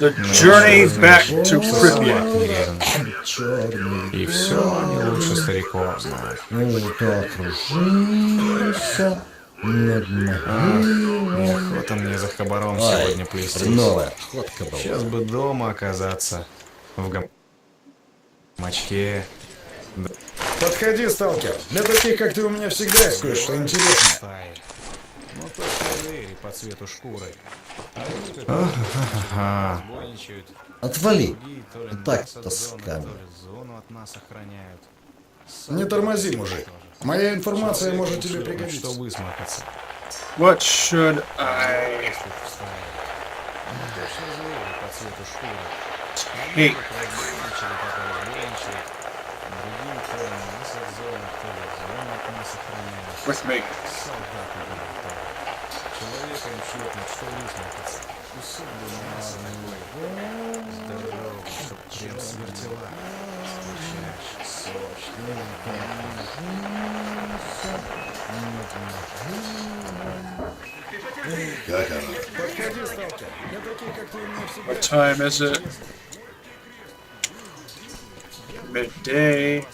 The journey back to Pripyat. И все не лучше стариков знают. Неохота мне за хабаром сегодня плестись. Сейчас бы дома оказаться. В гамачке. Подходи, сталкер. Для таких, как ты, у меня всегда есть кое-что интересное. Ну только двери по цвету шкуры. Ага. Отвали. И так тоска. Зону от нас охраняют. Не тормози, мужик. Моя информация может тебе пригодиться. Что высморкаться. What should I take? With me. Как оно? Подходи, сталкер. Для таких, как ты, у меня всегда What time is it? Midday.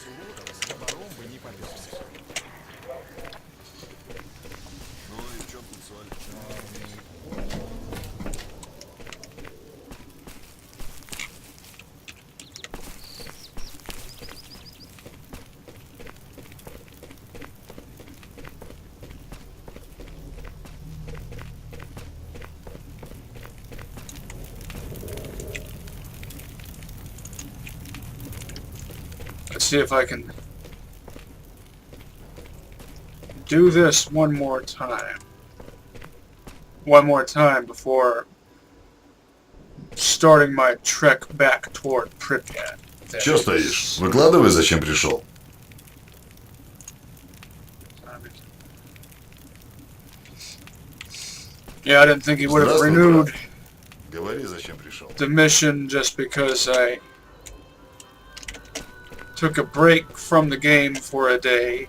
Let's see if I can do this one more time. One more time before starting my trek back toward Pripyat. Чё стоишь? Выкладывай, зачем пришел. Yeah, I didn't think he would have renewed Говори, зачем пришел. the mission just because I took a break from the game for a day.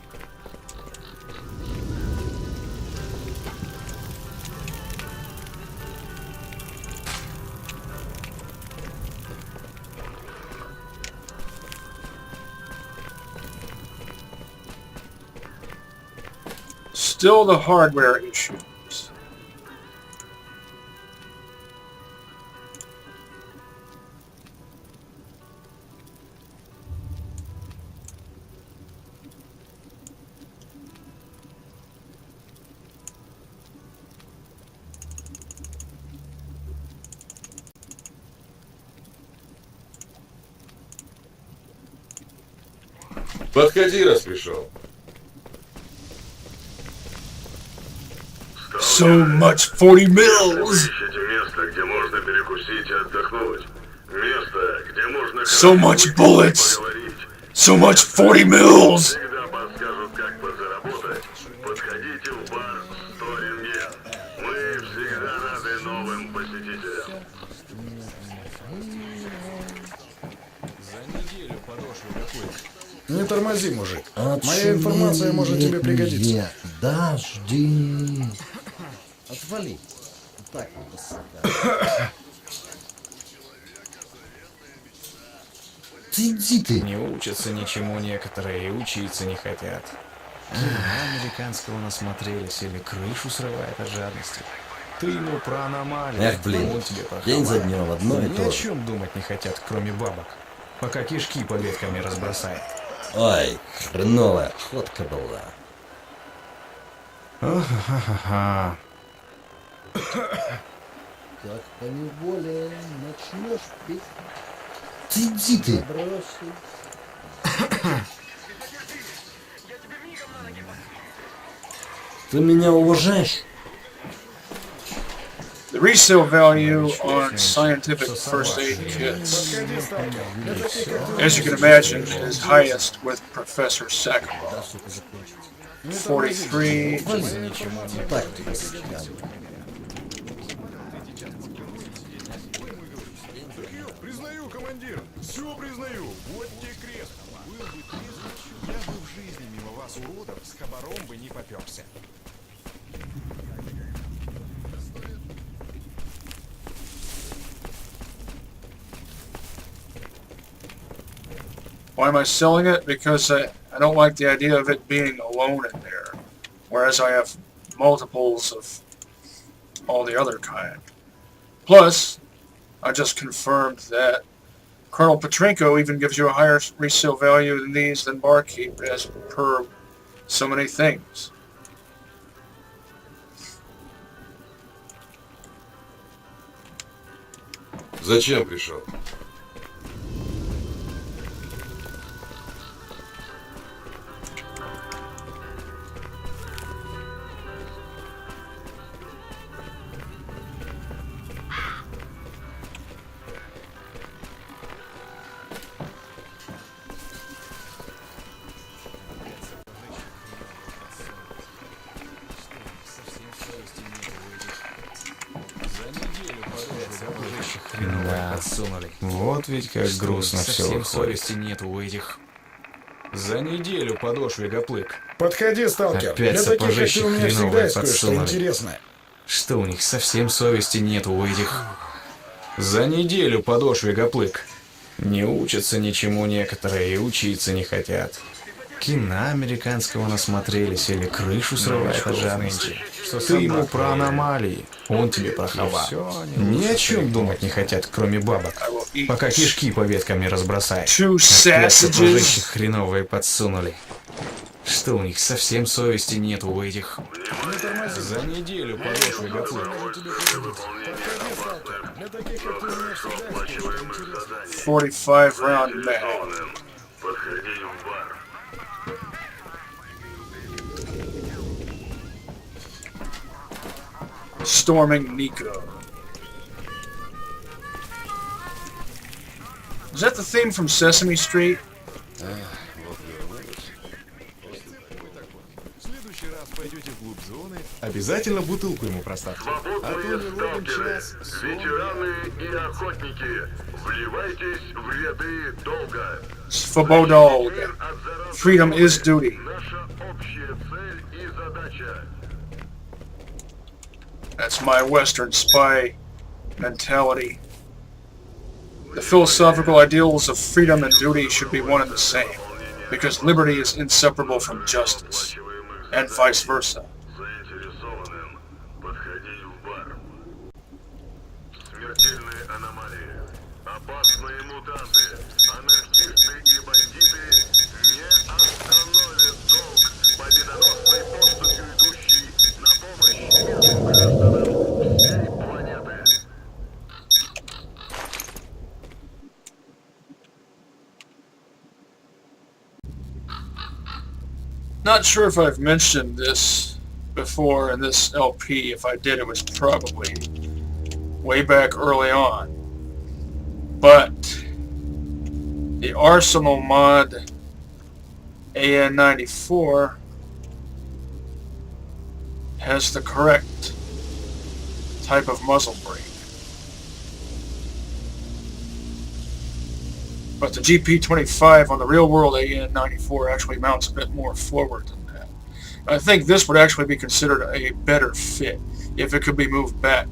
Still the hardware issues. Подходи, раз пришел. So much 40 mils! So much bullets! So much 40 mils! Не тормози, мужик. Моя информация может тебе пригодиться. Подожди. Отвали. Так вот тоска. Ты иди ты. Не учатся ничему некоторые и учиться не хотят. Американского насмотрелись или крышу срывает от жадности. Ты ему про аномалии. Эх, блин. Он тебе про День за хабар. днем одно и Ни то о же. чем думать не хотят, кроме бабок. Пока кишки по ветками разбросает. Ой, хреновая охотка была. Ха-ха-ха. Как поневоле начнешь пить. Ты иди ты. Ты меня уважаешь? The resale value on scientific first aid kits, as you can imagine, is highest with Professor S.T.A.L.K.E.R. 43. Так вот тоска. Признаю, командир, все признаю. Вот тебе крест. Был бы трезвый, я бы в жизни мимо вас, уродов, с хабаром бы не поперся. Why am I selling it? Because I don't like the idea of it being alone in there. Whereas I have multiples of all the other kind. Plus, I just confirmed that Colonel Petrenko even gives you a higher resale value than these than Barkeep as per so many things. Зачем пришел? Да, вот ведь как грустно все Совсем выходит. совести нет у этих. За неделю подошве гоплык. Подходи, сталкер. Опять Для таких, как сапожище ты, у меня всегда хреновое есть кое-что подсунули. интересное. Что у них совсем совести нет у этих. За неделю подошве гоплык. Не учатся ничему некоторые и учиться не хотят. Кино американского насмотрелись или крышу срывает от жадности. Ты ему про аномалии, он тебе про хава. Ни о чем думать не хотят, кроме бабок. Пока кишки по веткам не разбросаешь. Two Опять сапожище sausages. хреновые подсунули. Что у них совсем совести нет у этих. За неделю подошве гоплык. Подходи, сталкер. Для таких, как ты, у меня всегда есть кое-что интересное. 45 round mag. Storming Nico. Is that the theme from Sesame Street? В следующий раз пойдете вглубь зоны. Обязательно бутылку ему проставьте. А то не ровен час. Ветераны и охотники, вливайтесь в ряды долга. Svobodol. Freedom is duty. Наша общая цель и задача. That's my Western spy mentality. The philosophical ideals of freedom and duty should be one and the same, because liberty is inseparable from justice, and vice versa. Заинтересованным подходи в бар. Смертельные аномалии, опасные мутанты, анархисты и бандиты не остановят долг победоносной поступью, идущей на помощь мирным гражданам всей планеты. Not sure if I've mentioned this before in this LP. If I did, it was probably way back early on. But the Arsenal mod AN94 has the correct type of muzzle brake. But the GP25 on the real world AN94 actually mounts a bit more forward than that. I think this would actually be considered a better fit if it could be moved back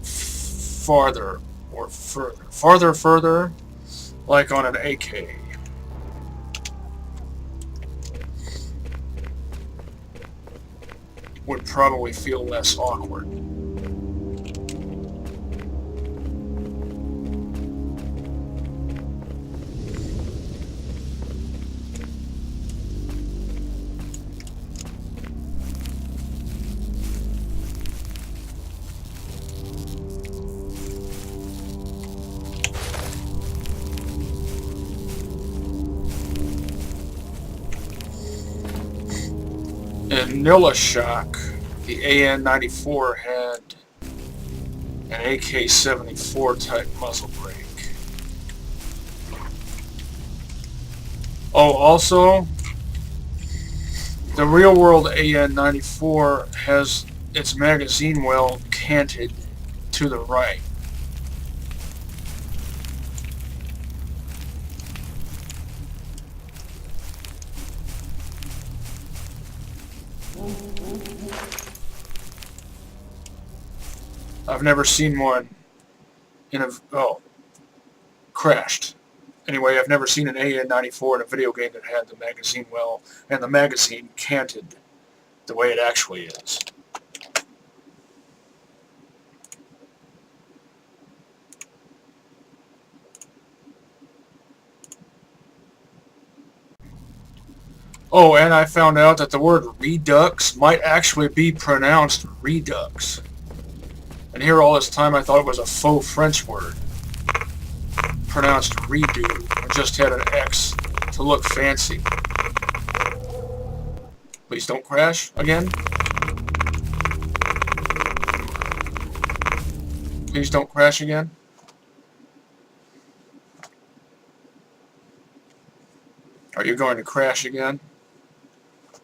farther or further. Further, like on an AK. Would probably feel less awkward. In Nilashok, the AN94 had an AK-74 type muzzle brake. Oh, also, the real world AN94 has its magazine well canted to the right. I've never seen one in a crashed Anyway, I've never seen an AN-94 in a video game that had the magazine well, and the magazine canted the way it actually is. Oh, and I found out that the word redux might actually be pronounced redux. And here all this time I thought it was a faux French word, pronounced redo, and just had an X to look fancy. Please don't crash again. Please don't crash again. Are you going to crash again?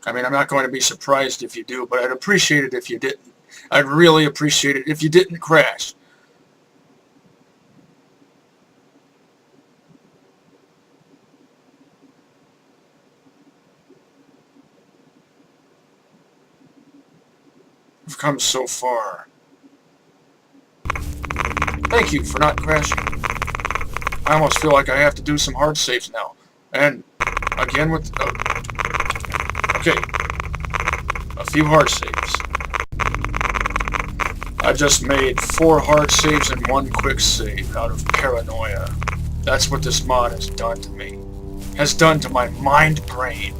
I mean, I'm not going to be surprised if you do, but I'd appreciate it if you didn't. I'd really appreciate it if you didn't crash. We've come so far. Thank you for not crashing. I almost feel like I have to do some hard saves now. And again with... okay. A few hard saves. I just made 4 hard saves and 1 quick save out of paranoia. That's what this mod has done to me. Has done to my mind brain.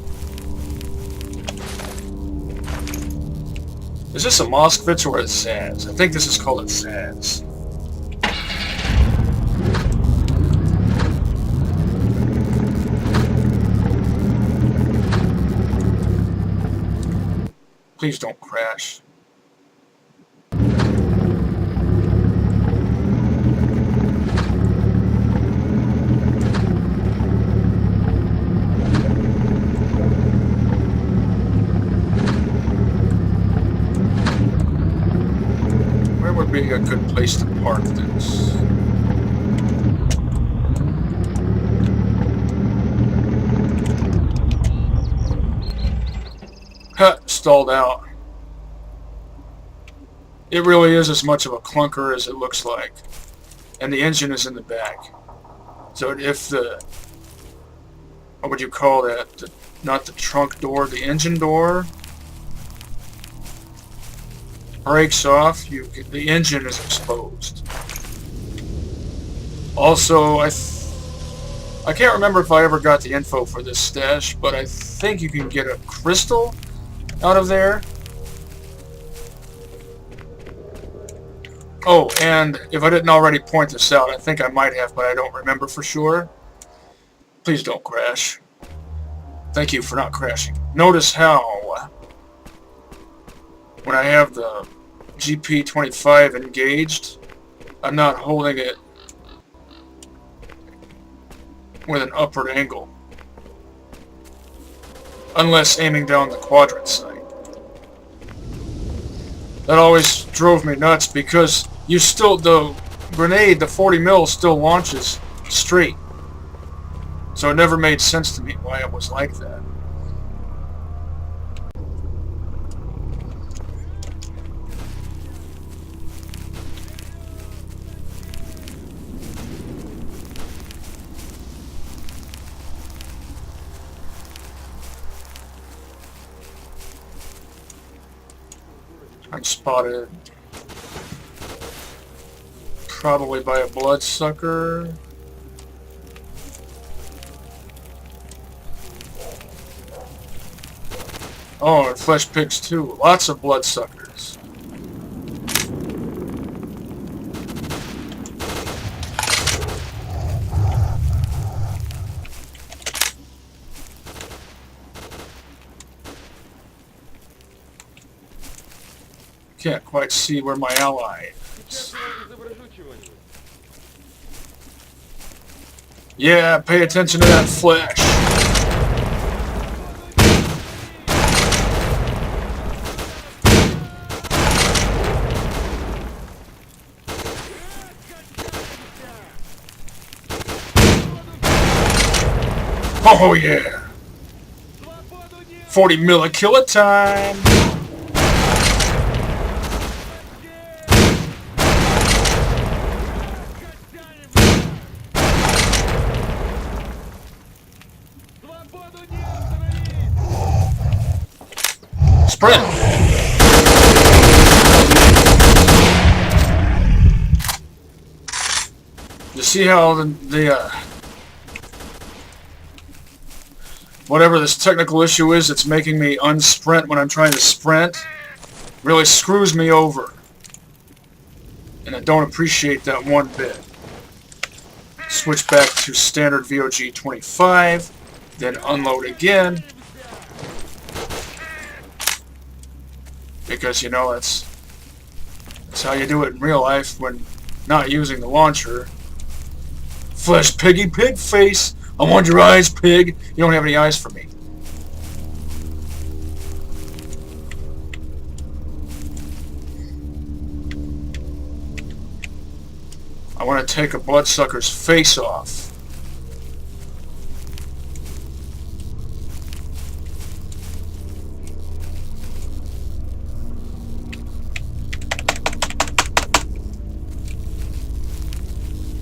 Is this a Moskvitz or a Zaz? I think this is called a Zaz. Please don't crash. Where would be a good place to park this? Stalled out. It really is as much of a clunker as it looks like. And the engine is in the back. So if the... what would you call that? Not the trunk door, the engine door breaks off, the engine is exposed. Also, I can't remember if I ever got the info for this stash, but I think you can get a crystal out of there. Oh, and if I didn't already point this out, I think I might have, but I don't remember for sure. Please don't crash. Thank you for not crashing. Notice how when I have the GP25 engaged, I'm not holding it with an upward angle. Unless aiming down the quadrant sight. That always drove me nuts because the grenade, the 40 mil, still launches straight. So it never made sense to me why it was like that. I'm spotted probably by a bloodsucker. Oh, and flesh pigs too. Lots of bloodsuckers. Can't quite see where my ally is. Yeah, pay attention to that flesh. Oh yeah! 40 millikilla time! Sprint! You see how whatever this technical issue is that's making me unsprint when I'm trying to sprint really screws me over. And I don't appreciate that one bit. Switch back to standard VOG 25, then unload again. Because, you know, that's how you do it in real life when not using the launcher. Flesh piggy pig face! I want your eyes, pig! You don't have any eyes for me. I want to take a bloodsucker's face off.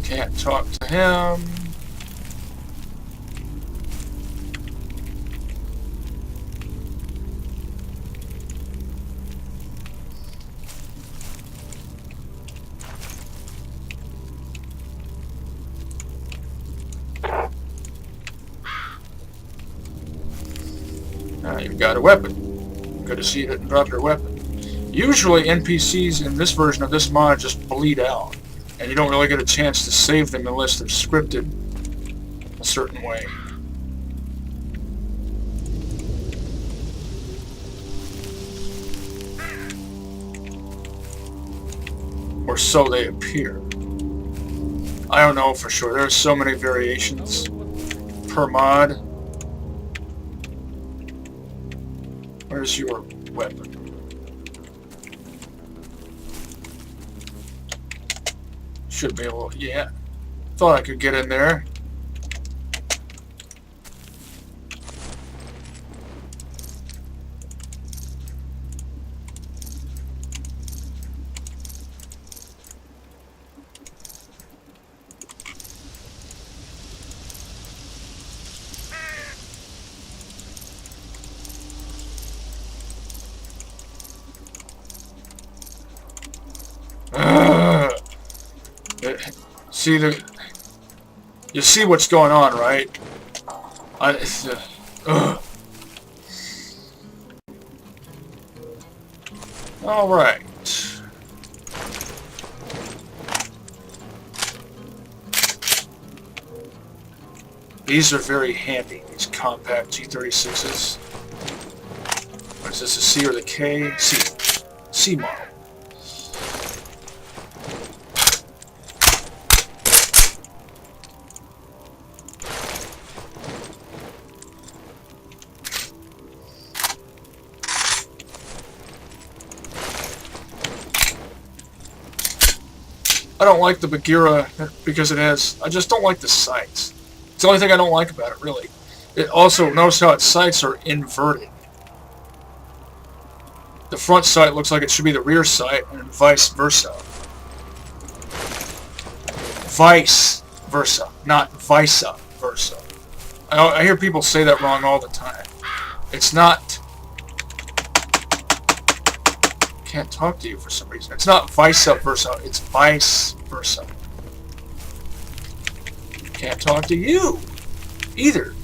Can't talk to him. Now you've got a weapon. Good to see you didn't drop your weapon. Usually NPCs in this version of this mod just bleed out. And you don't really get a chance to save them unless they're scripted a certain way. Or so they appear. I don't know for sure. There are so many variations per mod. Where's your weapon? Should be able, yeah. Thought I could get in there. See you see what's going on, right? All right. These are very handy. These compact G36s. What is this? The C or the K? C model. I don't like the Bagheera because it has... I just don't like the sights. It's the only thing I don't like about it, really. It also, notice how its sights are inverted. The front sight looks like it should be the rear sight, and vice versa. Vice versa, not vice versa. I hear people say that wrong all the time. It's not... Can't talk to you for some reason. It's not vice versa, it's vice versa. Can't talk to you either.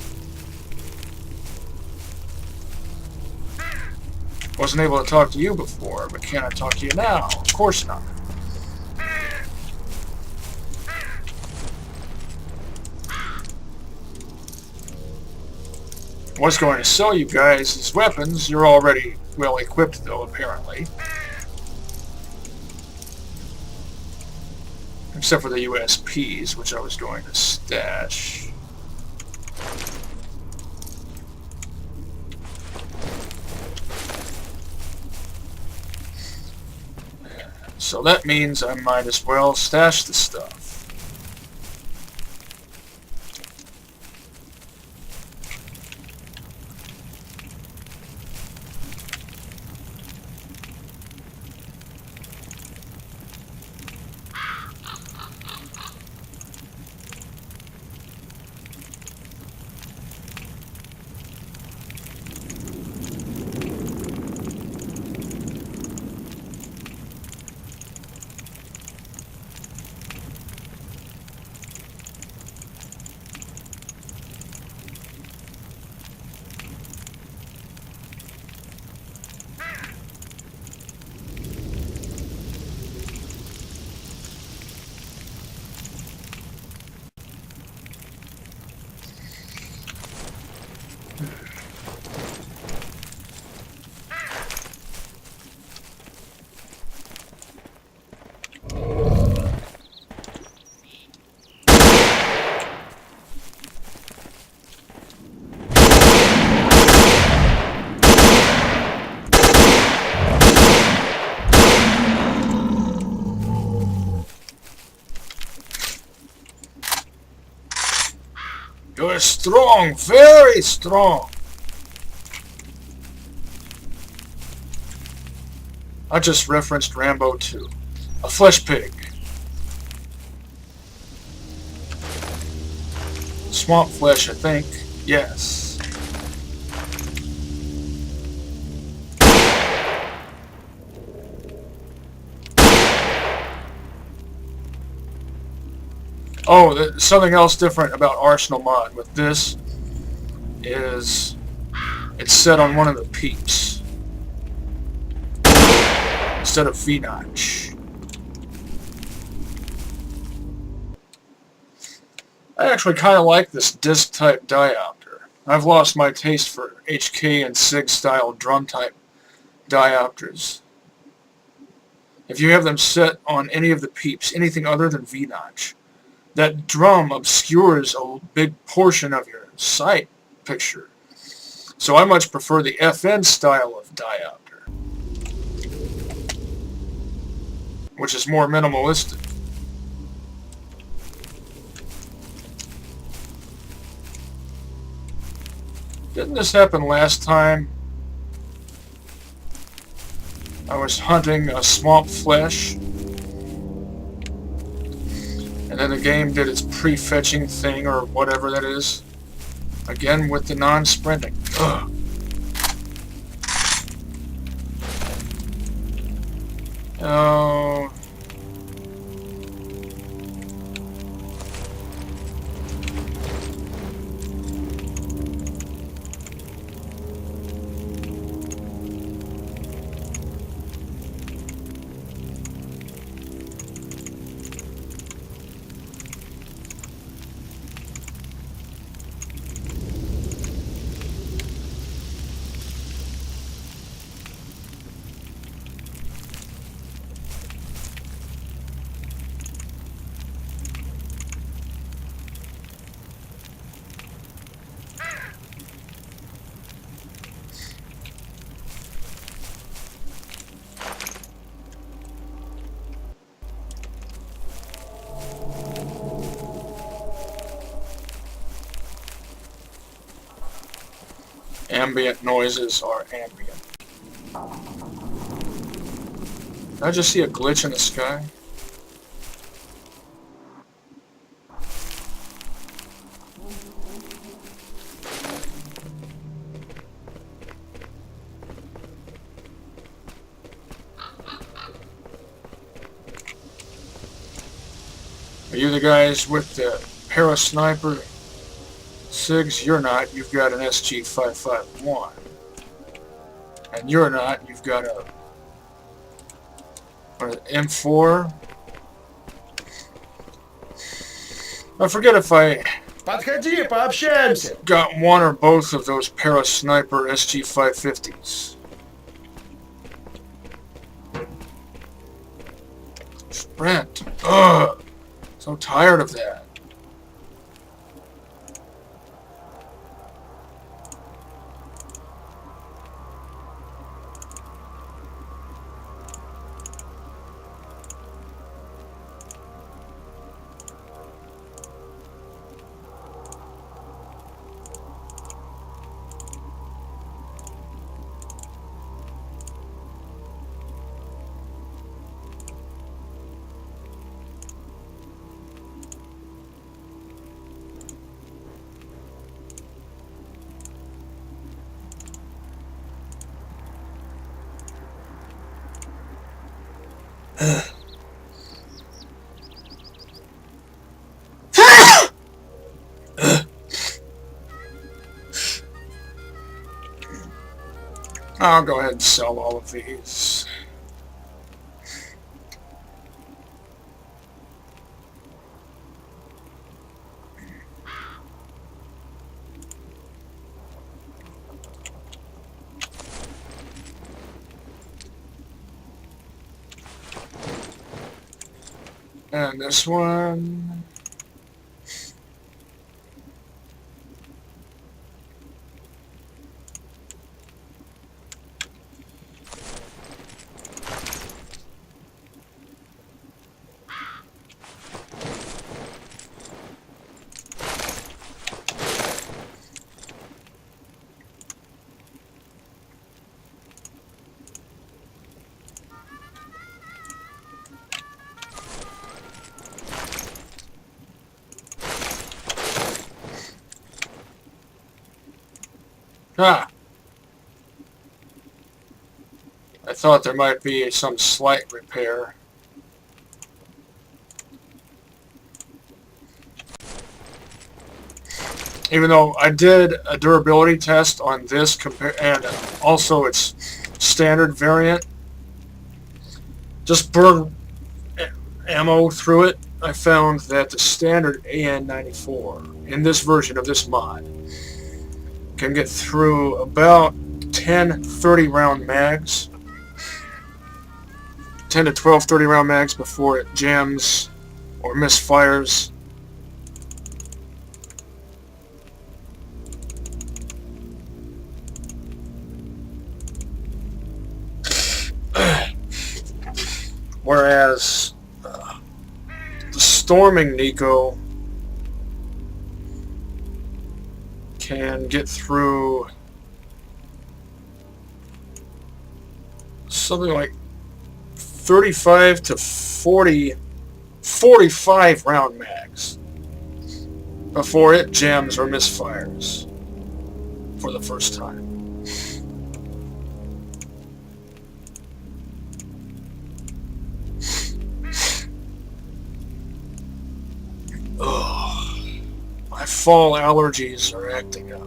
Wasn't able to talk to you before, but can I talk to you now? Of course not. What's going to sell you guys is weapons. You're already well equipped, though, apparently. Except for the USPs, which I was going to stash. So that means I might as well stash the stuff. You're strong, very strong. I just referenced Rambo 2. A flesh pig. Swamp flesh, I think. Yes. Oh, something else different about Arsenal mod with this is it's set on one of the peeps instead of V-notch. I actually kind of like this disc type diopter. I've lost my taste for HK and SIG style drum type diopters. If you have them set on any of the peeps, anything other than V-notch, that drum obscures a big portion of your sight picture. So I much prefer the FN style of diopter, which is more minimalistic. Didn't this happen last time? I was hunting a swamp flesh, and then the game did its pre-fetching thing, or whatever that is. Again with the non-sprinting. Ugh. Oh. Ambient noises are ambient. Did I just see a glitch in the sky? Are you the guys with the para-sniper? SIGs, you're not. You've got an SG-551. And you're not. You've got a M4. I forget if I Подходи, пообщаемся. got one or both of those para-sniper SG-550s. Sprint. Ugh. So tired of that. I'll go ahead and sell all of these. And this one. Ah! I thought there might be some slight repair. Even though I did a durability test on this and also its standard variant, just burn ammo through it, I found that the standard AN-94 in this version of this mod can get through about 10 30 round mags, 10 to 12 30 round mags before it jams or misfires. Whereas the storming Nico can get through something like 35 to 45 round mags before it jams or misfires for the first time. Ugh. My fall allergies are acting up.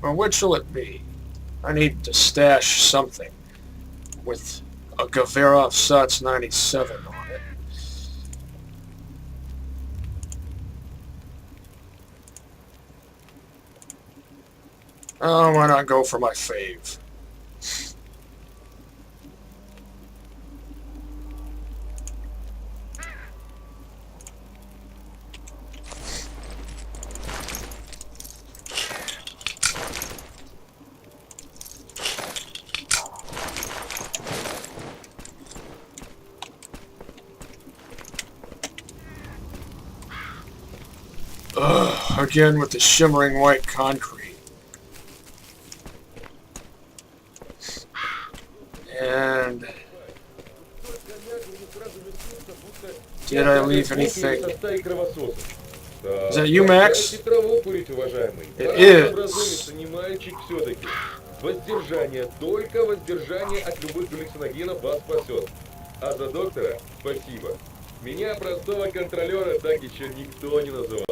Well, which shall it be? I need to stash something with a Gaverov Sots 97 on it. Oh, why not go for my fave? Again with the shimmering white concrete. And did I leave anything? Is that you, Max? It is. Воздержание, только воздержание от любых галлюциногенов вас спасет. А за доктора спасибо. Меня простого контролера так еще никто не называл.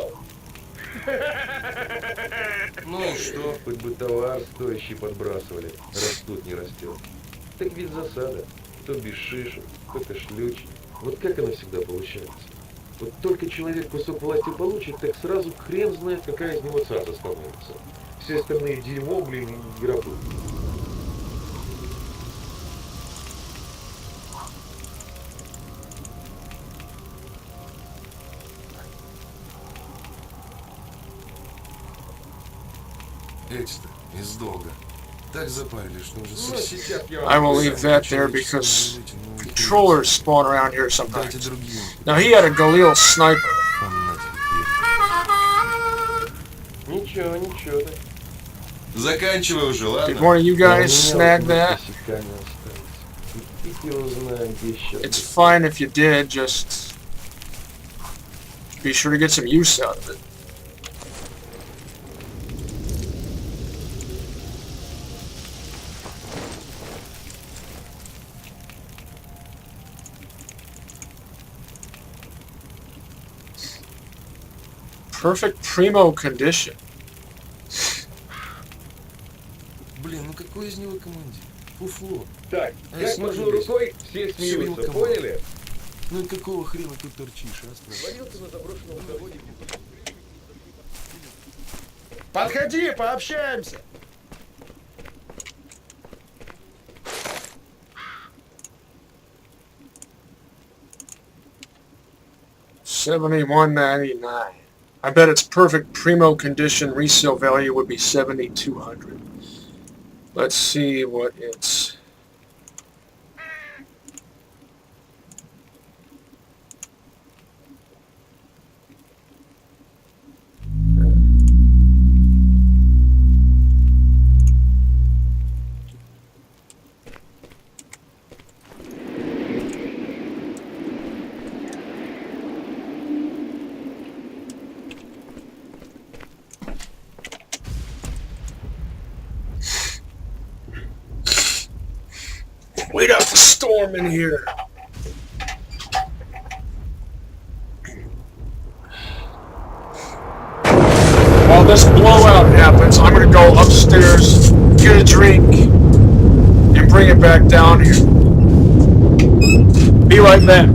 Ну и что? Хоть бы товар стоящий подбрасывали, раз тут не растет. Так ведь засада. То без шишек, то кашлючий. Вот как оно всегда получается. Вот только человек кусок власти получит, так сразу хрен знает, какая из него цаца становится. Все остальные дерьмо, блин, и гробы. Эти-то из долга. Так запарили, что уже совсем. I will leave that there because controllers spawn around here sometimes. Now he had a Galil sniper. Ничего, ничего. Заканчивай уже, ладно? Did one of you guys snag that? It's fine if you did, just be sure to get some use out of it. Perfect primo condition. Блин, ну какой из него командир? Фуфло. Так, как махнул рукой, все смеются, поняли? Ну и какого хрена тут торчишь, а? Свалился на заброшенном заводе. Подходи, пообщаемся. $71.99. I bet its perfect primo condition resale value would be $7,200. Let's see what it's. storm in here. While this blowout happens, I'm gonna go upstairs, get a drink, and bring it back down here. Be right back.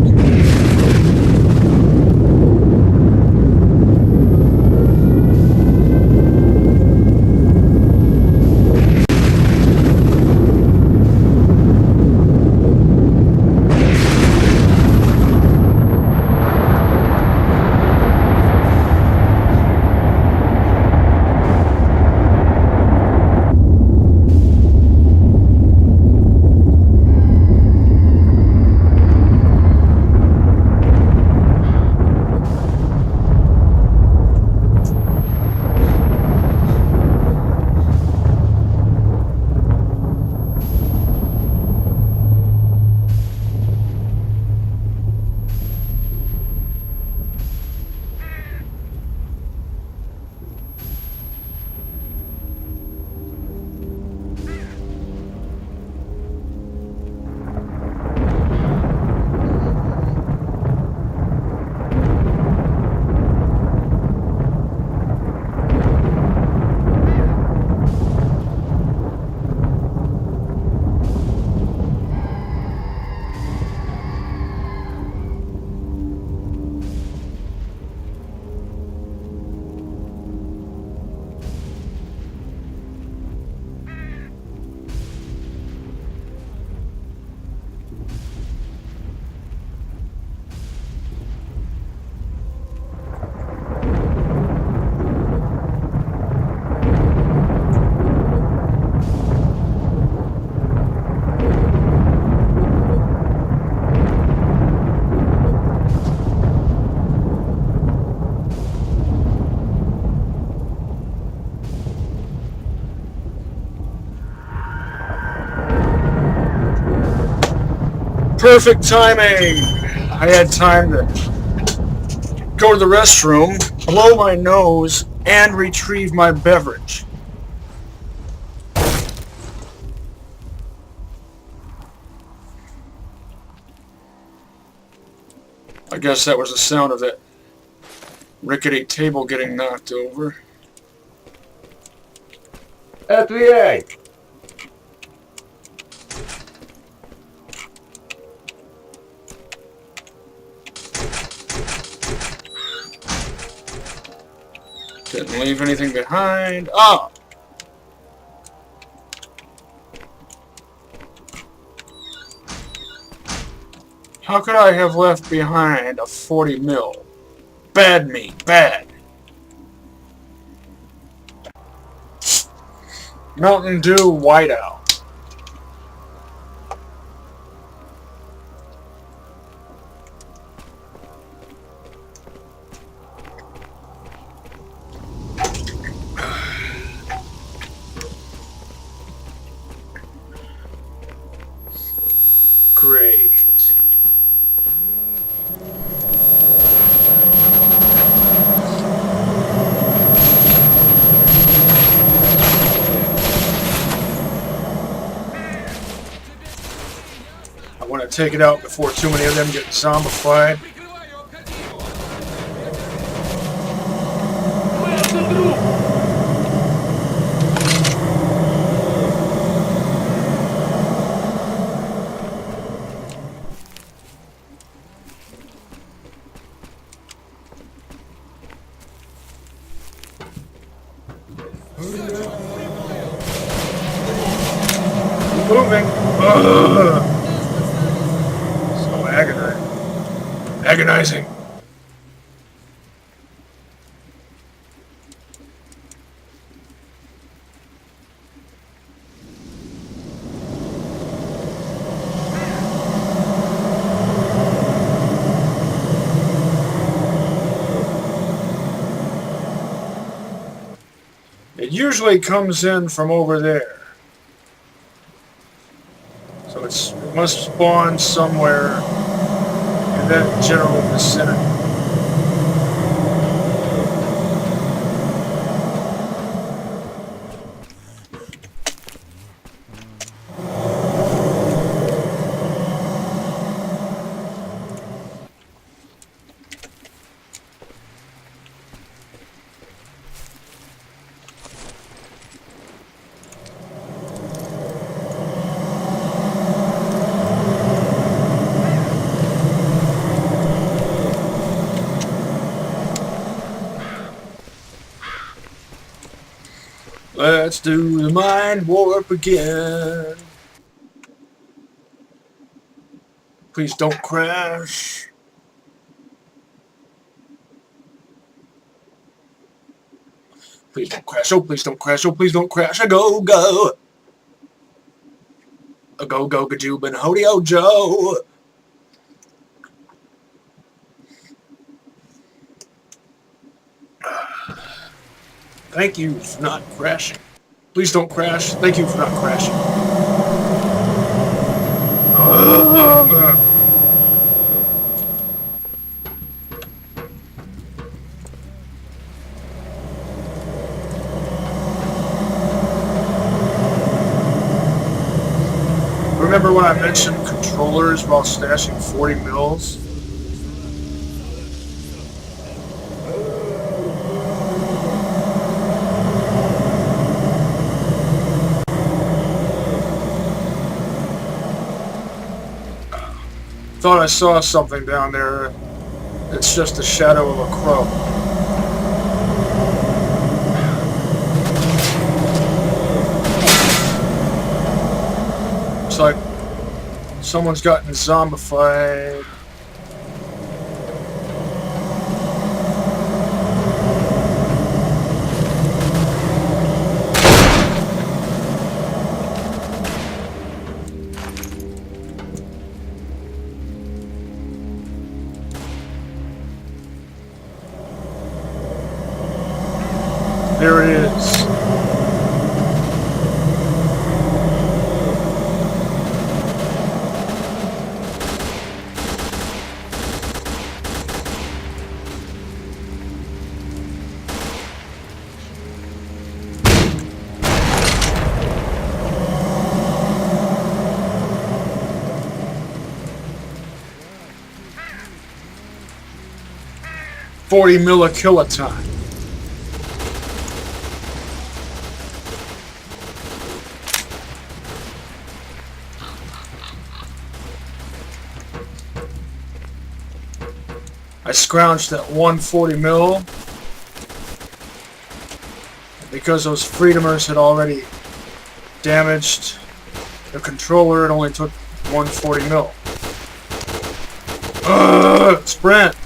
Perfect timing! I had time to go to the restroom, blow my nose, and retrieve my beverage. I guess that was the sound of that rickety table getting knocked over. Отвечай! Didn't leave anything behind. Ah! How could I have left behind a 40 mil? Bad me, bad. Mountain Dew Whiteout. Great. I want to take it out before too many of them get zombified. Moving. Ugh. So agonizing. It usually comes in from over there. So it must spawn somewhere in that general vicinity. Let's do the mind warp again. Please don't crash. Please don't crash. Oh, please don't crash. Oh, please don't crash. A go, go. A go, go, gajoob and hodeo Joe. Thank you for not crashing. Please don't crash. Thank you for not crashing. Remember when I mentioned controllers while stashing 40 mils? Thought I saw something down there. It's just the shadow of a crow. It's like someone's gotten zombified. There it is. $40 millikiloton. I scrounged that 140 mil because those freedomers had already damaged the controller. It only took 140 mil. Sprint.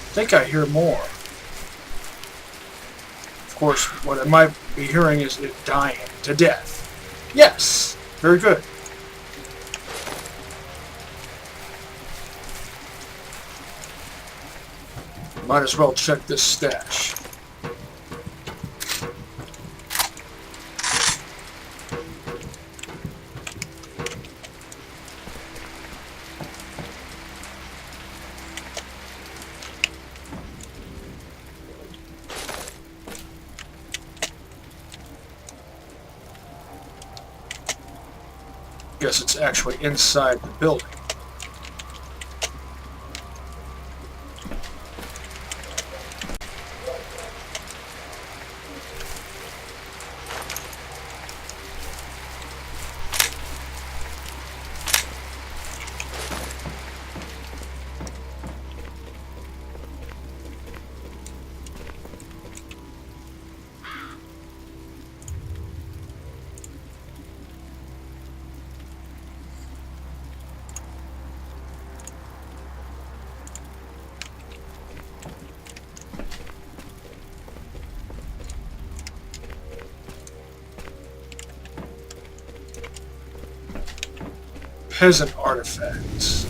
I think I hear more. Of course, what I might be hearing is it dying to death. Yes! Very good. Might as well check this stash. Guess it's actually inside the building. Peasant artifacts.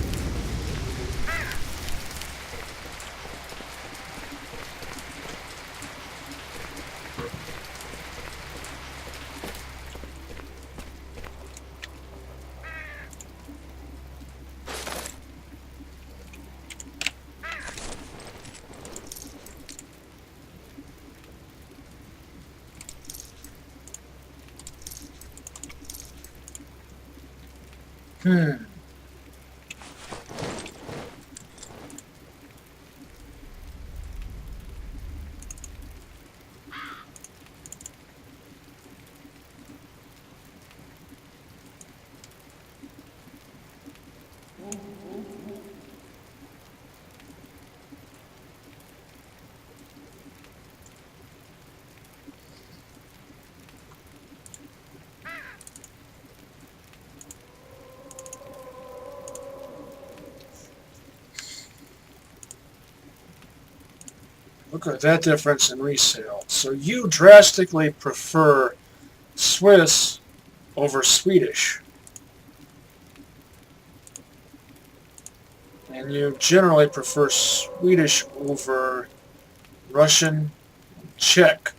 Look at that difference in resale. So you drastically prefer Swiss over Swedish. And you generally prefer Swedish over Russian, Czech.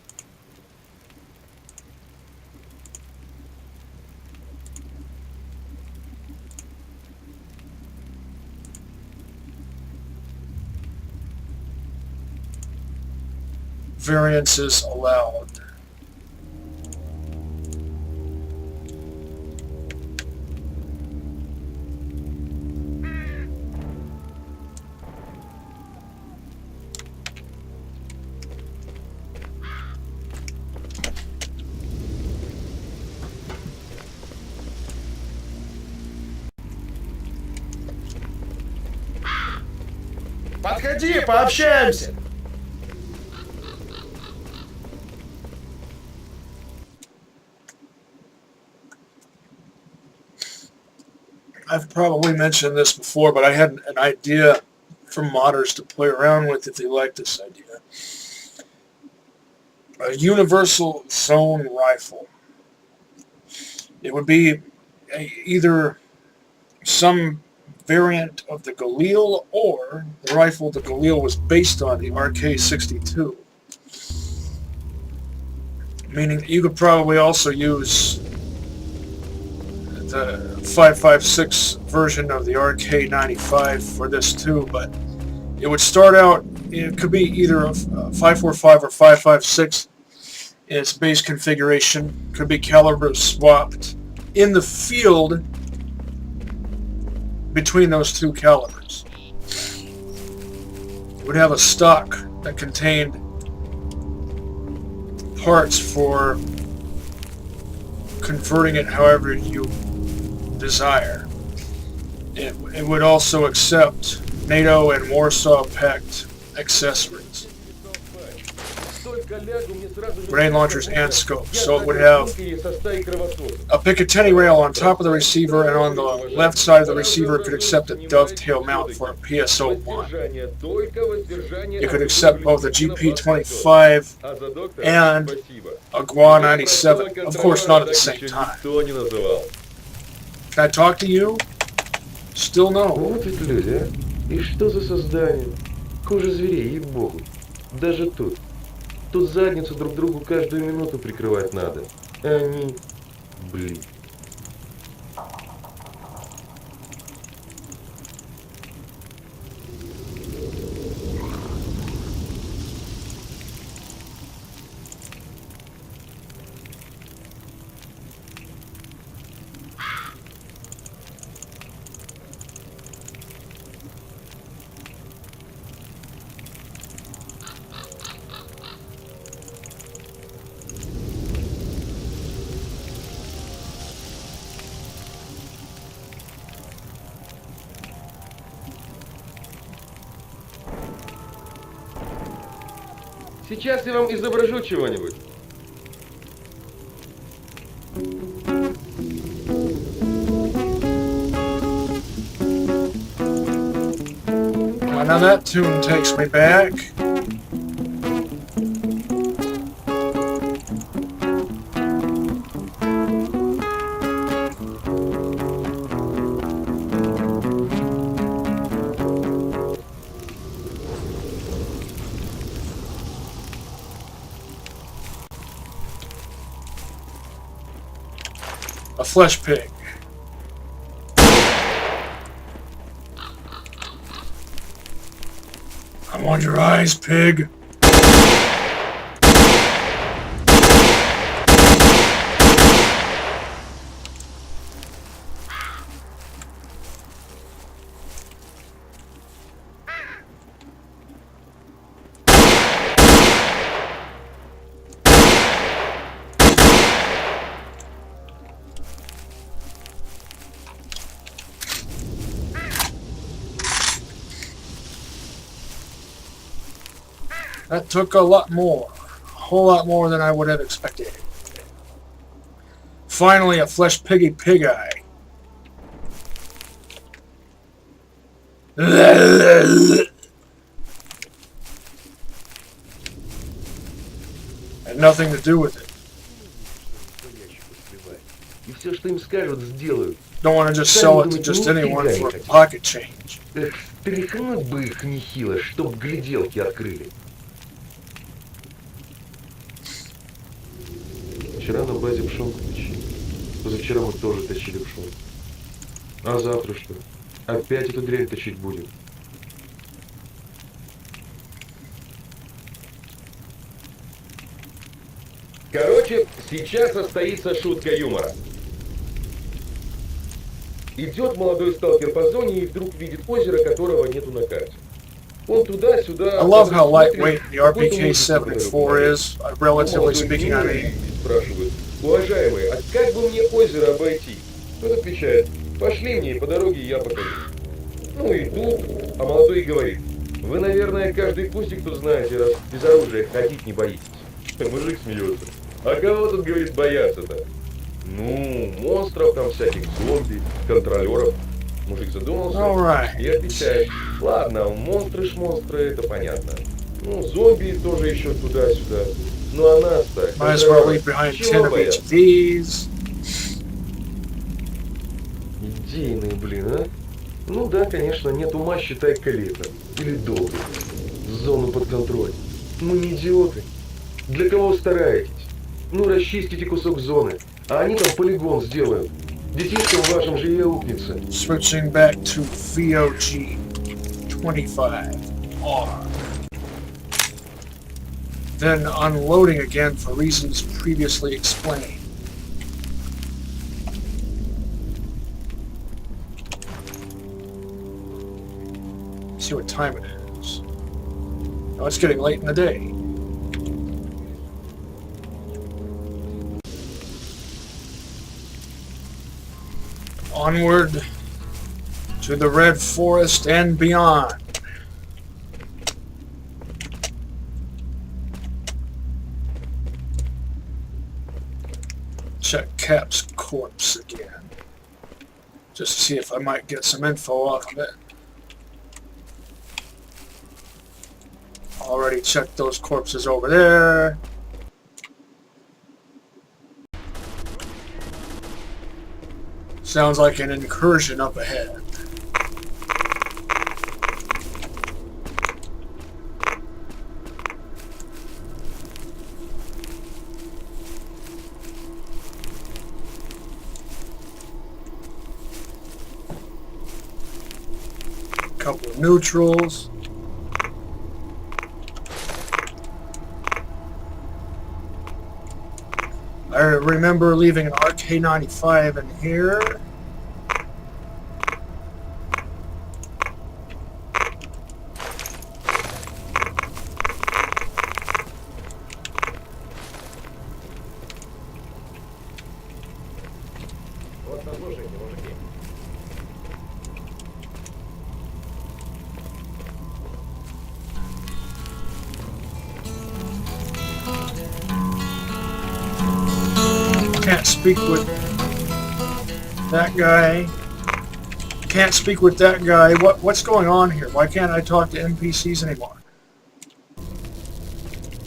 Variances allowed. Подходи, пообщаемся. I've probably mentioned this before, but I had an idea for modders to play around with if they like this idea. A universal zone rifle. It would be either some variant of the Galil or the rifle the Galil was based on, the RK-62. Meaning that you could probably also use the 5.56 version of the RK-95 for this too, but it would start out, it could be either a 5.45 or 5.56 in its base configuration, could be caliber swapped in the field between those two calibers. It would have a stock that contained parts for converting it however you desire. It would also accept NATO and Warsaw Pact accessories, grenade launchers and scopes. So it would have a Picatinny rail on top of the receiver, and on the left side of the receiver it could accept a dovetail mount for a PSO-1. It could accept both a GP-25 and a GWA-97, of course not at the same time. Can I talk to you? Still no. Вот ведь люди, а? И что за создание? Хуже зверей, ей-богу. Даже тут. Тут задницу друг другу каждую минуту прикрывать надо. А они... Блин. Сейчас я вам изображу чего-нибудь. Well, now that tune takes me back. A flesh pig. I want your eyes, pig. That took a lot more. A whole lot more than I would have expected. Finally, a flesh piggy pig eye. Had nothing to do with it. И все, что им скажут, сделают. Don't want to just sell it to just anyone for pocket change. Эх, стряхнуть бы их нехило, чтоб гляделки открыли. Вчера на базе пшенку точили. Позавчера мы тоже точили пшенку. А завтра что? Опять эту дрянь точить будем. Короче, сейчас состоится шутка юмора. Идет молодой сталкер по зоне и вдруг видит озеро, которого нету на карте. Он туда-сюда... I love how lightweight the RPK-74 is, relatively speaking, I mean. Спрашивают: уважаемый, а как бы мне озеро обойти? Тот отвечает: пошли мне, и по дороге я покажу. Ну, идут, а молодой говорит: вы, наверное, каждый кустик тут знаете, раз без оружия ходить не боитесь. Мужик смеется: а кого тут, говорит, бояться-то? Ну, монстров там всяких, зомби, контролеров. Мужик задумался и отвечает: ладно, монстры-шмонстры, это понятно. Ну, зомби тоже еще туда-сюда. Ну, а нас-то... Might as well leave behind 10 of each of these. Идейный, блин, а? Ну да, конечно, нет ума, считай, калека. Или долго. Зону под контроль. Ну не идиоты. Для кого стараетесь? Ну расчистите кусок зоны, а они там полигон сделают. Детишкам вашим же и аукнется. Switching back to VOG-25R. Then unloading again for reasons previously explained. See what time it is. Oh, it's getting late in the day. Onward to the Red Forest and beyond. Check Cap's corpse again. Just to see if I might get some info off of it. Already checked those corpses over there. Sounds like an incursion up ahead. Couple of neutrals. I remember leaving an RK-95 in here. Can't speak with that guy. Can't speak with that guy. What's going on here? Why can't I talk to NPCs anymore?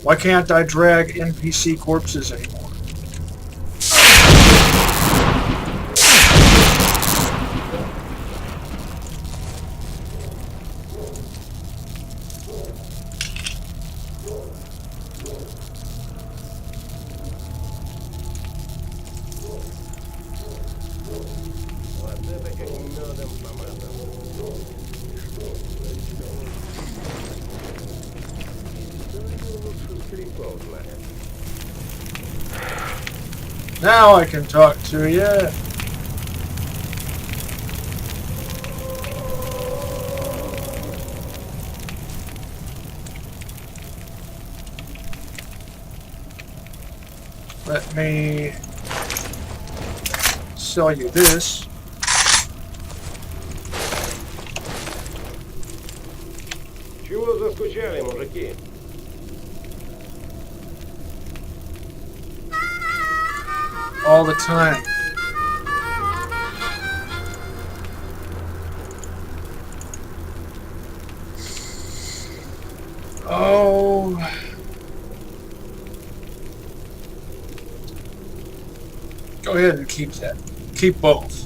Why can't I drag NPC corpses anymore? Now I can talk to you. Let me sell you this. Чего заскучали, мужики? All the time. Oh. Go ahead and keep that. Keep both.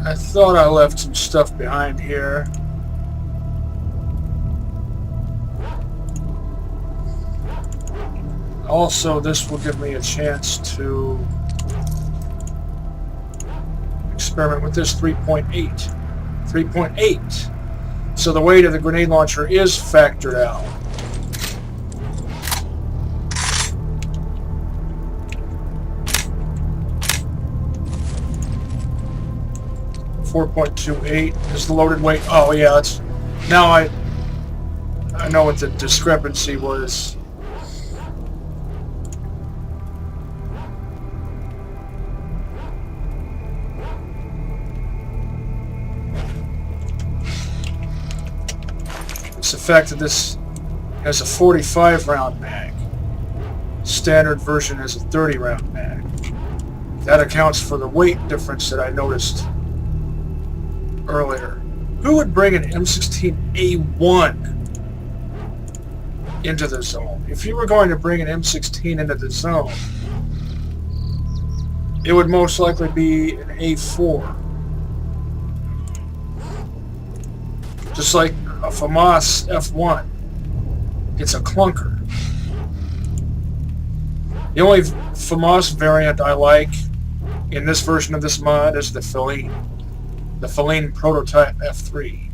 I thought I left some stuff behind here. Also, this will give me a chance to experiment with this 3.8. 3.8. So the weight of the grenade launcher is factored out. .28 is the loaded weight. Oh yeah, that's now I know what the discrepancy was. It's the fact that this has a 45 round mag. Standard version has a 30 round mag. That accounts for the weight difference that I noticed earlier. Who would bring an M16A1 into the zone? If you were going to bring an M16 into the zone, it would most likely be an A4. Just like a FAMAS F1. It's a clunker. The only FAMAS variant I like in this version of this mod is the Feline. The Feline Prototype F3,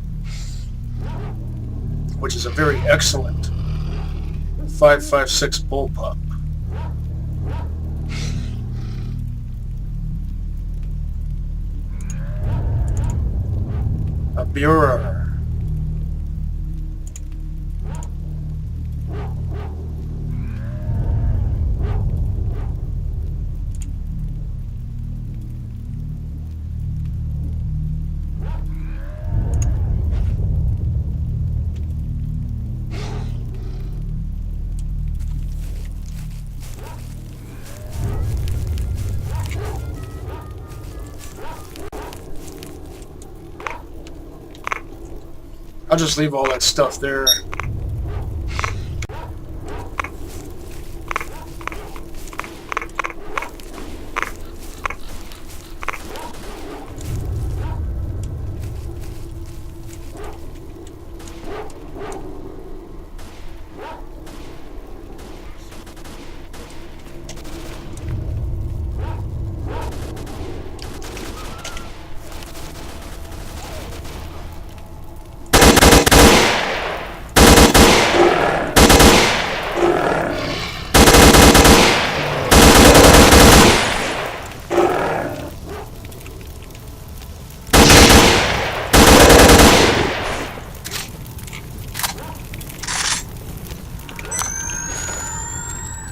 which is a very excellent 5.56 bullpup. A Burer. I'll just leave all that stuff there.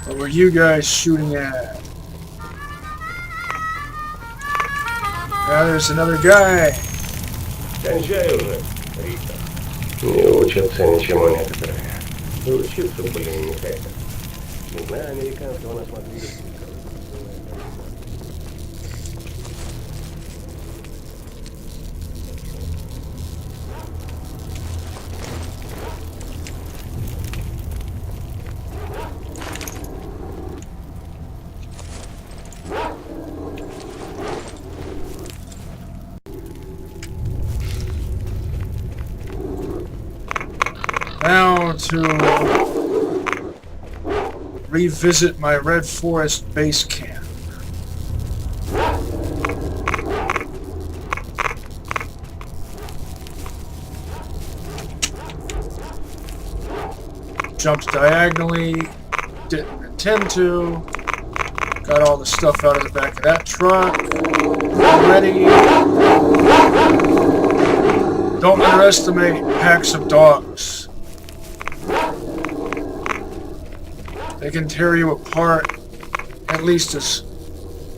What were you guys shooting at? Ah, there's another guy. Кончай уже, Рита. Не учатся ничему некоторые. Учиться, блин, не хотят. На американского насмотрелись. Now to revisit my Red Forest base camp. Jumped diagonally, didn't intend to. Got all the stuff out of the back of that truck. Ready. Don't underestimate packs of dogs. They can tear you apart at least as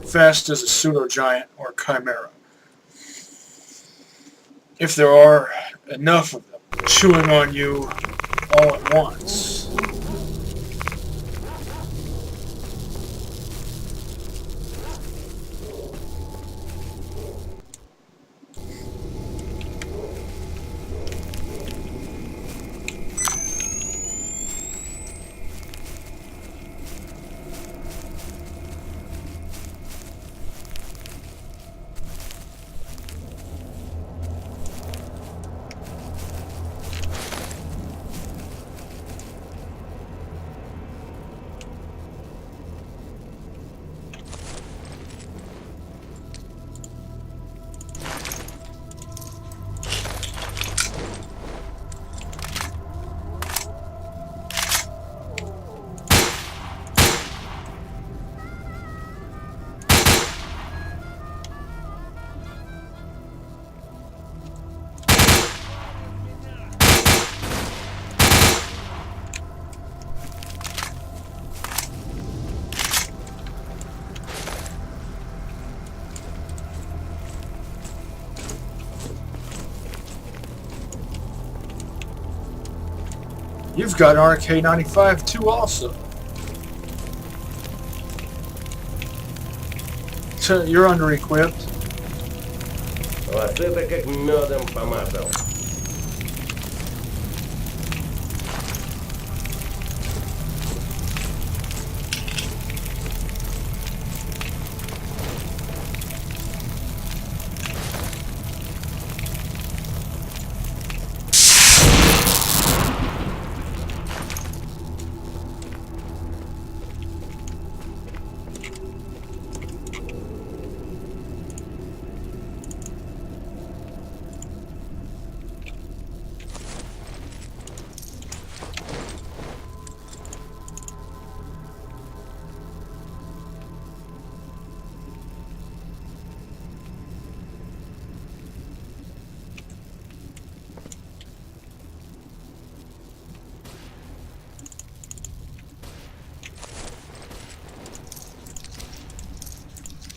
fast as a pseudo-giant or chimera. If there are enough of them chewing on you all at once. You've got an RK-95 too also. So you're under-equipped. Вот это как медом помазал.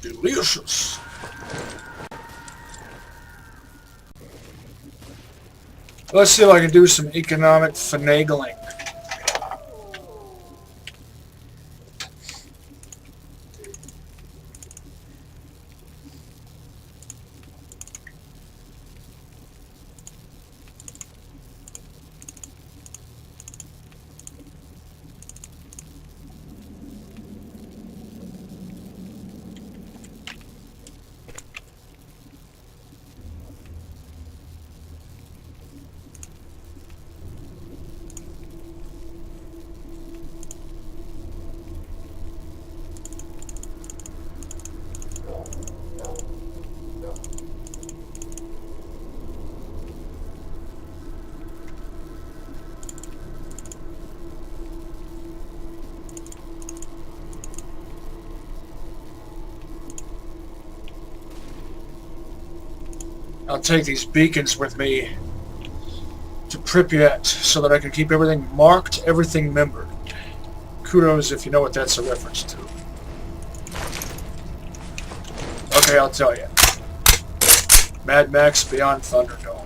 Delicious. Let's see if I can do some economic finagling. I'll take these beacons with me to Pripyat so that I can keep everything marked, everything membered. Kudos if you know what that's a reference to. Okay, I'll tell you. Mad Max Beyond Thunderdome.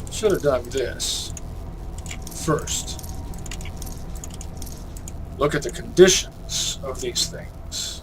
Should have done this first. Look at the conditions of these things.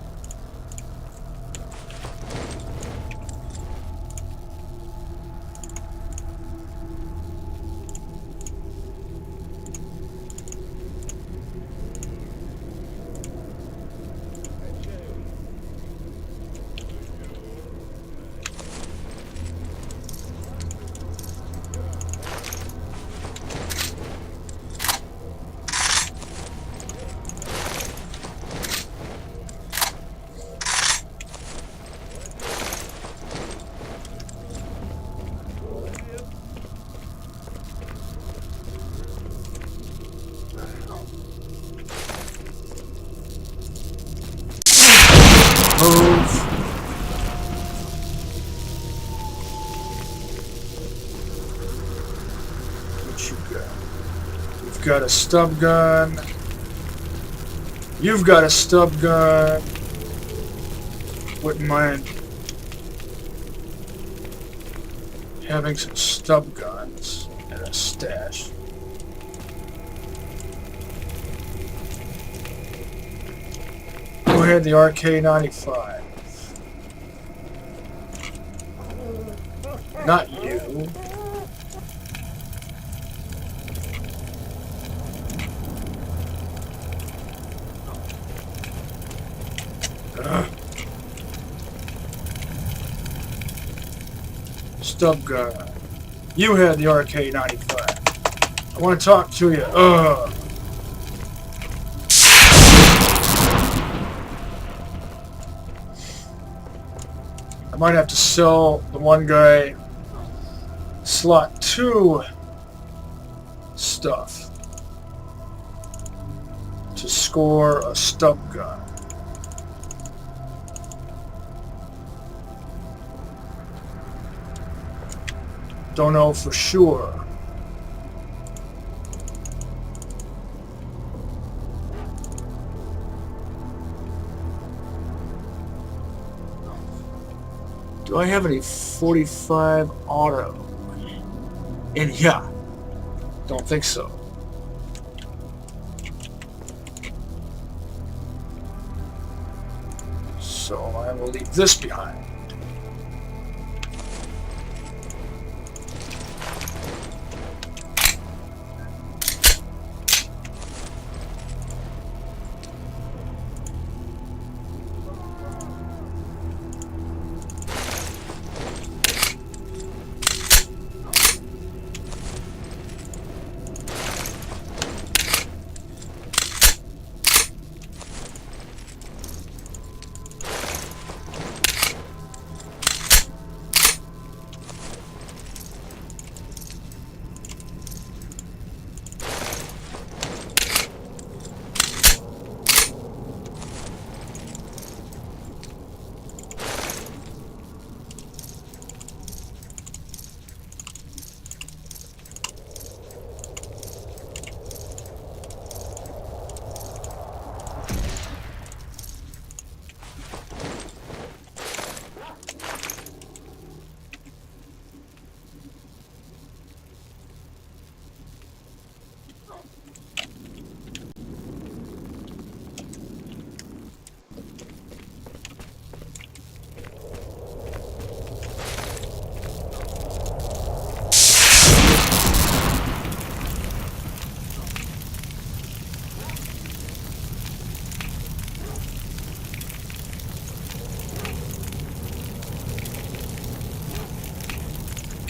Move. What you got? You've got a stub gun. You've got a stub gun. Wouldn't mind having some stub guns in a stash. Go ahead, the RK-95. Not you. Stub gun. You had the RK-95. I want to talk to you. I might have to sell the one guy slot 2 stuff to score a stub gun. Don't know for sure. Do I have any 45 auto? And yeah, don't think so. So I will leave this behind.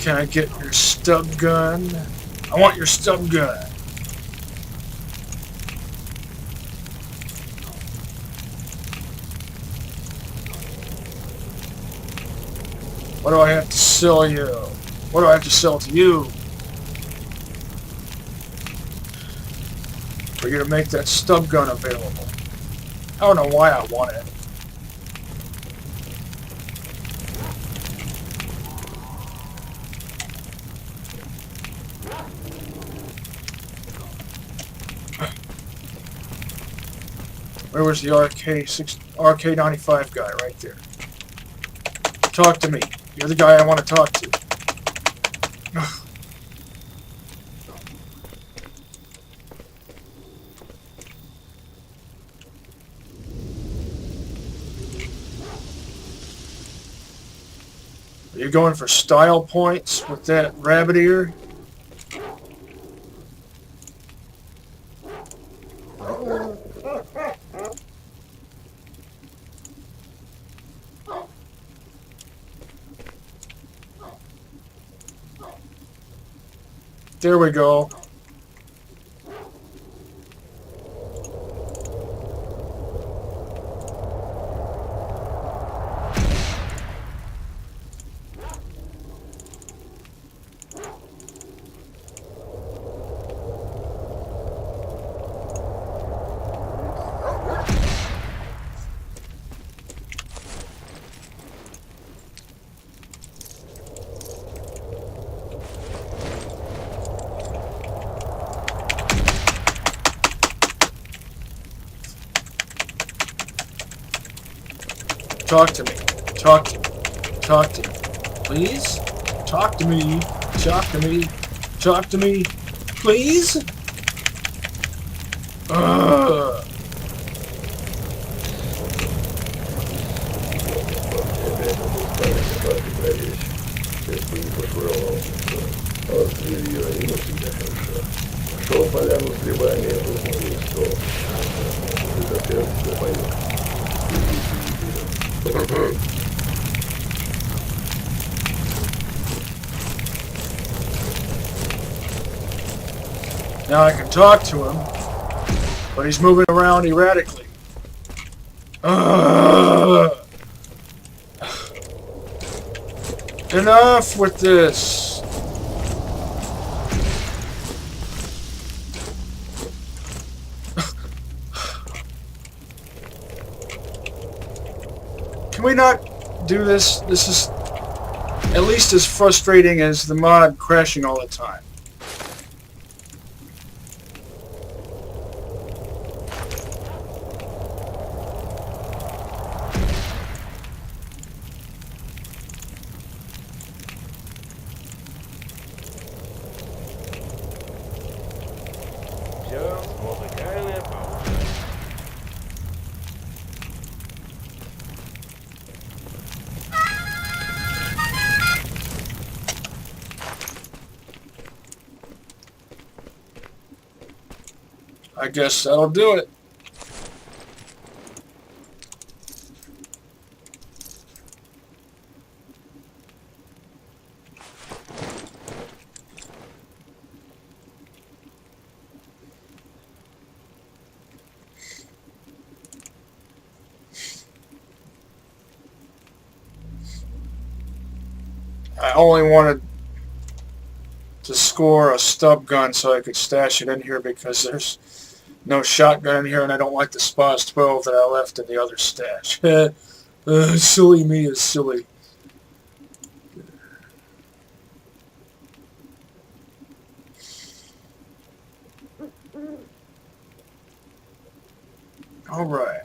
Can I get your stub gun? I want your stub gun. What do I have to sell you? What do I have to sell to you for you to make that stub gun available? I don't know why I want it. Where was the RK-95 guy? Right there. Talk to me. You're the guy I want to talk to. Are you going for style points with that rabbit ear? There we go. Talk to me. Talk to me. Talk to me. Please? Talk to me. Talk to me. Talk to me. Please? Ugh. Если бы не пошуровал, а с дверью ему всегда хорошо. Пошел поляну с грибами, посмотрел стол. Это сердце поет. Now I can talk to him, but he's moving around erratically. Ugh. Enough with this. Can we not do this? This is at least as frustrating as the mod crashing all the time. Все, музыкальная пауза. I guess that'll do it. I only wanted to score a stub gun so I could stash it in here because there's no shotgun in here and I don't like the SPAS 12 that I left in the other stash. Silly me is silly. Alright.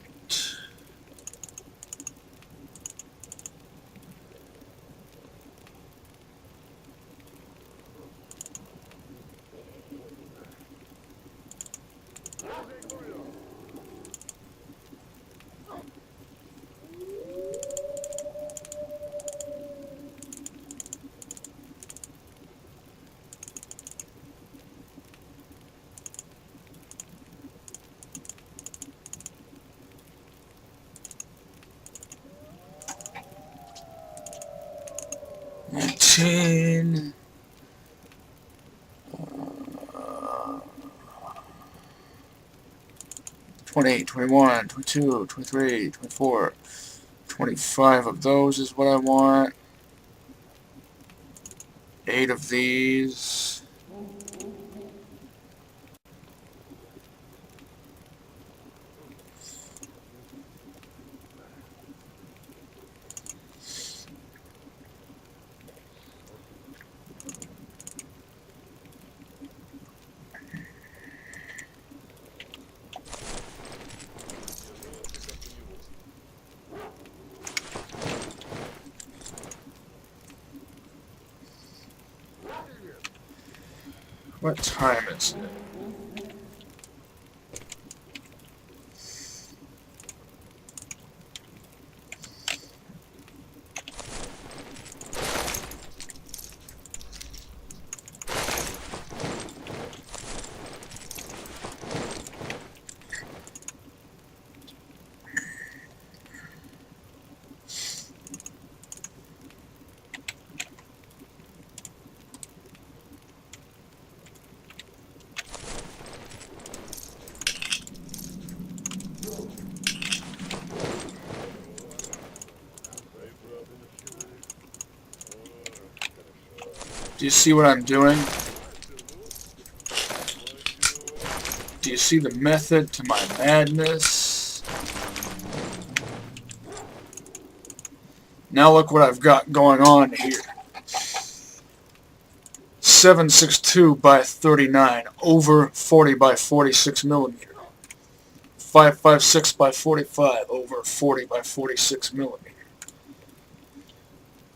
Ten. 28, 21, 22, 23, 24, 25 of those is what I want. 8 of these. What time is it? Do you see what I'm doing? Do you see the method to my madness? Now look what I've got going on here. 762 by 39 over 40 by 46 millimeter. 556 by 45 over 40 by 46 millimeter.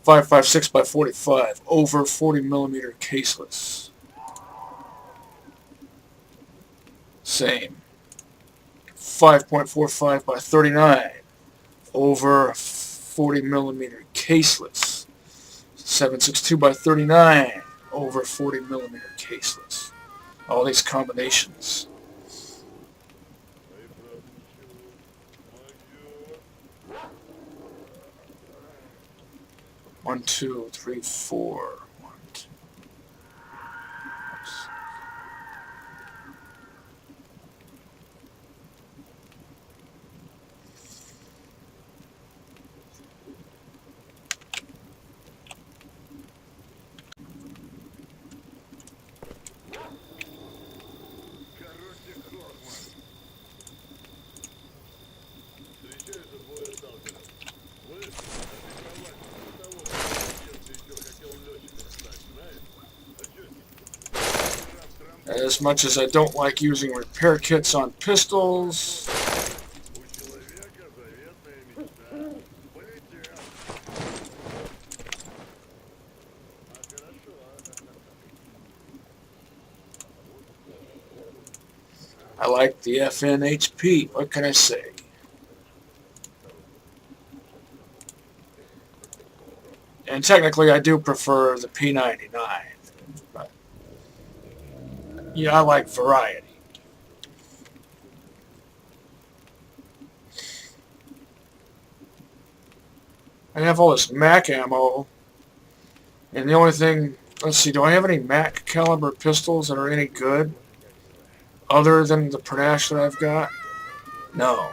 .556 by 45 over 40mm caseless. Same. 5.45 by 39 over 40mm caseless. 7.62 by 39 over 40mm caseless. All these combinations. One, two, three, four. One, two. Встречаются двое сталкеров. Вы отликовать после того, как S.T.A.L.K.E.R хотел летчиком стать, знаешь? А чё с ним? As much as I don't like using repair kits on pistols, У человека заветная мечта. Полетел. А хорошо. I like the FNHP. What can I say? And technically, I do prefer the P99. But yeah, I like variety. I have all this Mac ammo, and the only thing, let's see, do I have any Mac caliber pistols that are any good other than the Panache that I've got? No.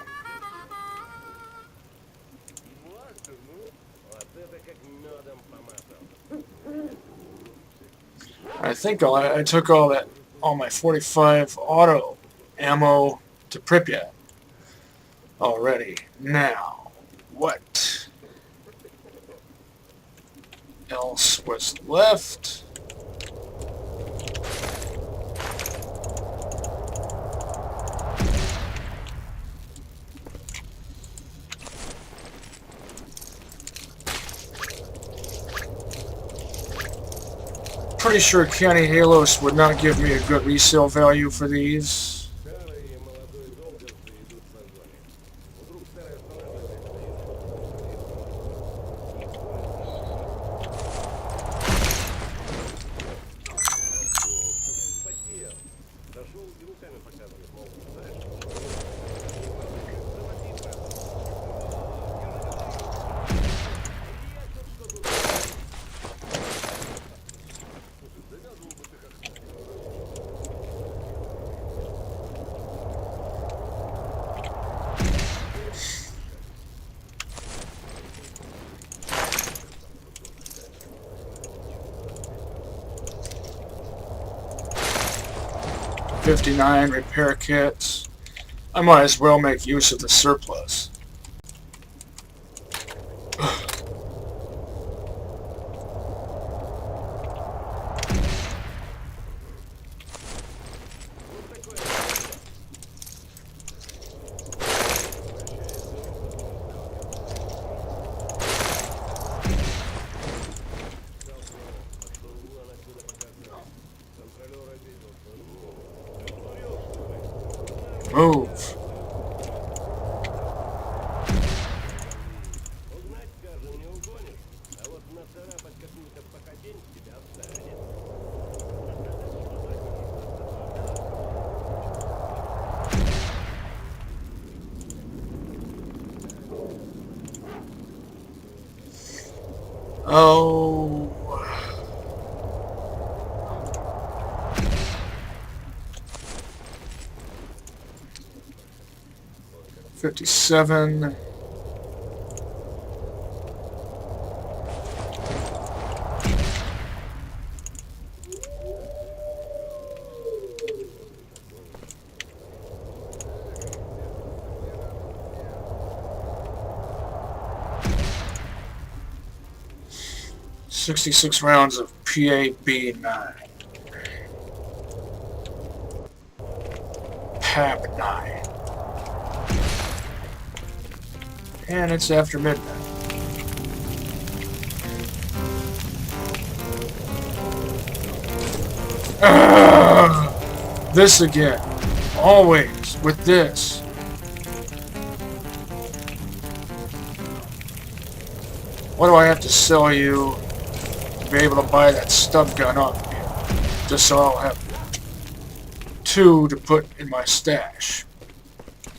I think I took all my 45 auto ammo to Pripyat already. Now, what else was left? Pretty sure County Halos would not give me a good resale value for these. .59 repair kits. I might as well make use of the surplus. Move. Oh. $57. $66 rounds of PAB-9. PAB-9. And it's after midnight. This again. Always with this. What do I have to sell you to be able to buy that stub gun up here? Just so I'll have 2 to put in my stash.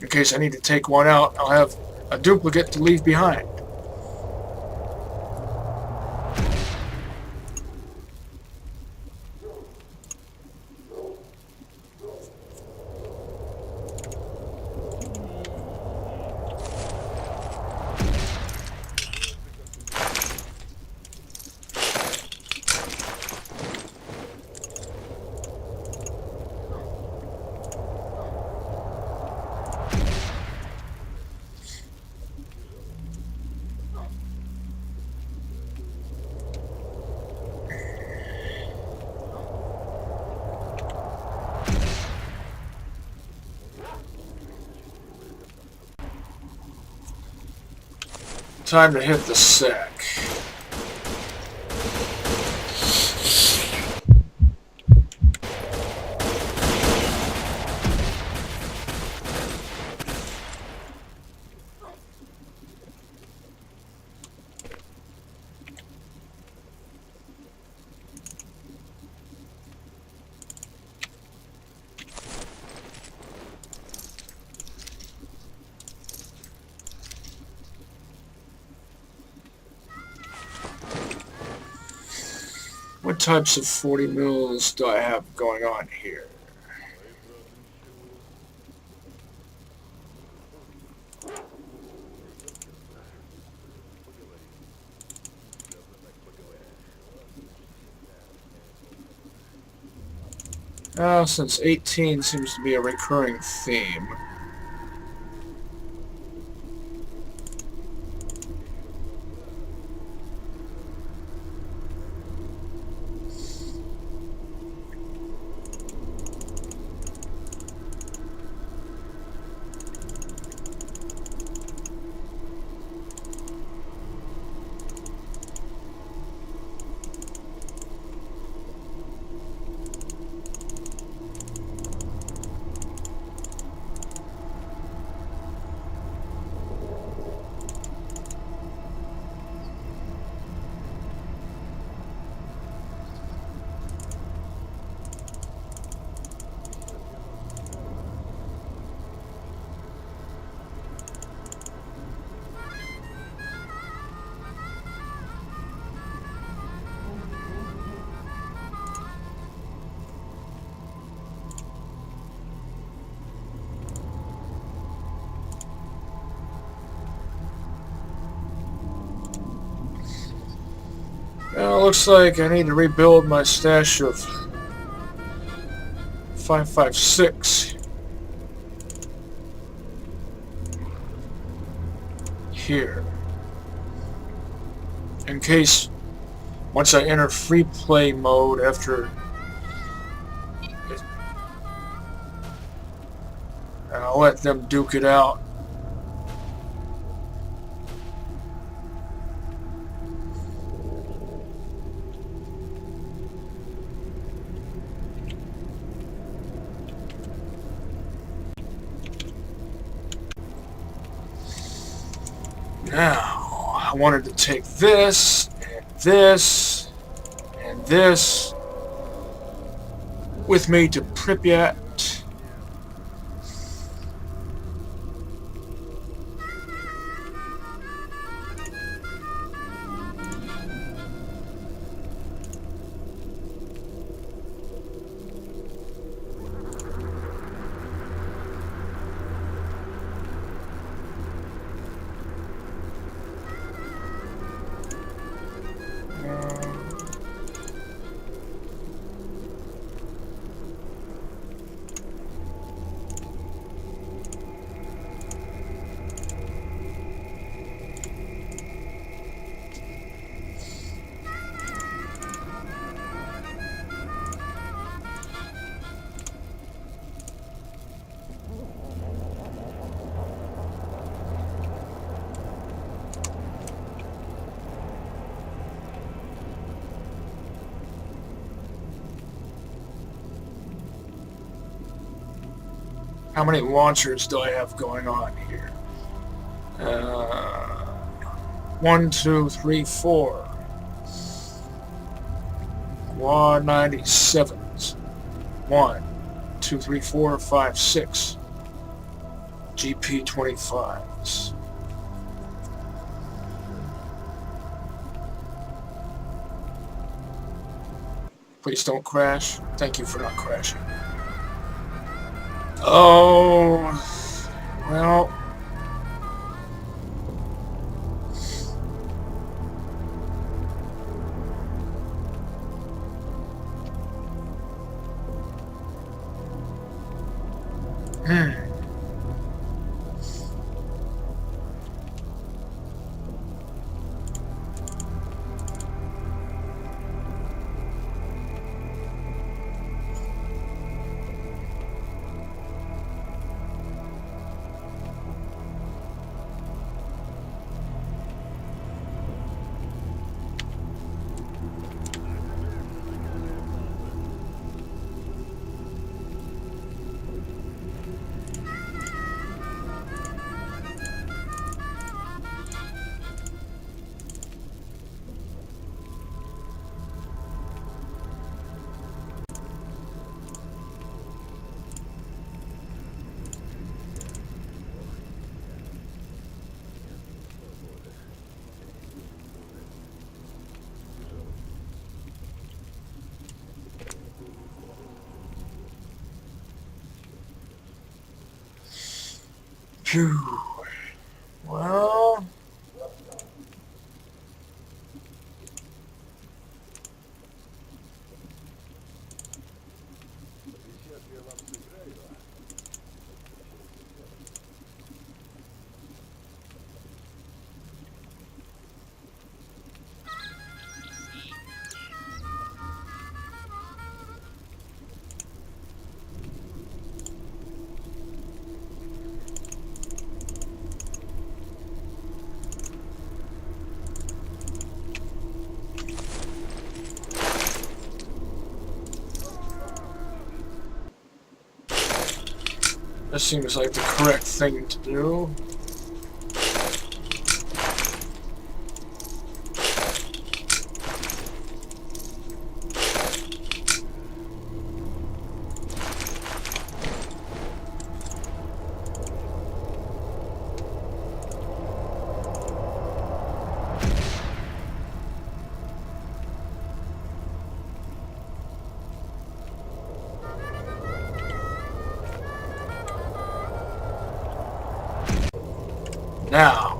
In case I need to take one out, I'll have a duplicate to leave behind. Time to hit the sack. What types of 40 mils do I have going on here? Since 18 seems to be a recurring theme. Well, looks like I need to rebuild my stash of 5.56 here. In case, once I enter free play mode after... And I'll let them duke it out. Now, I wanted to take this, and this, and this with me to Pripyat. How many launchers do I have going on here? 1, 2, 3, 4. Quad 97s. 1, 2, 3, 4, 5, 6. GP 25s. Please don't crash. Thank you for not crashing. Oh, well. Phew. Well. This seems like the correct thing to do. Now.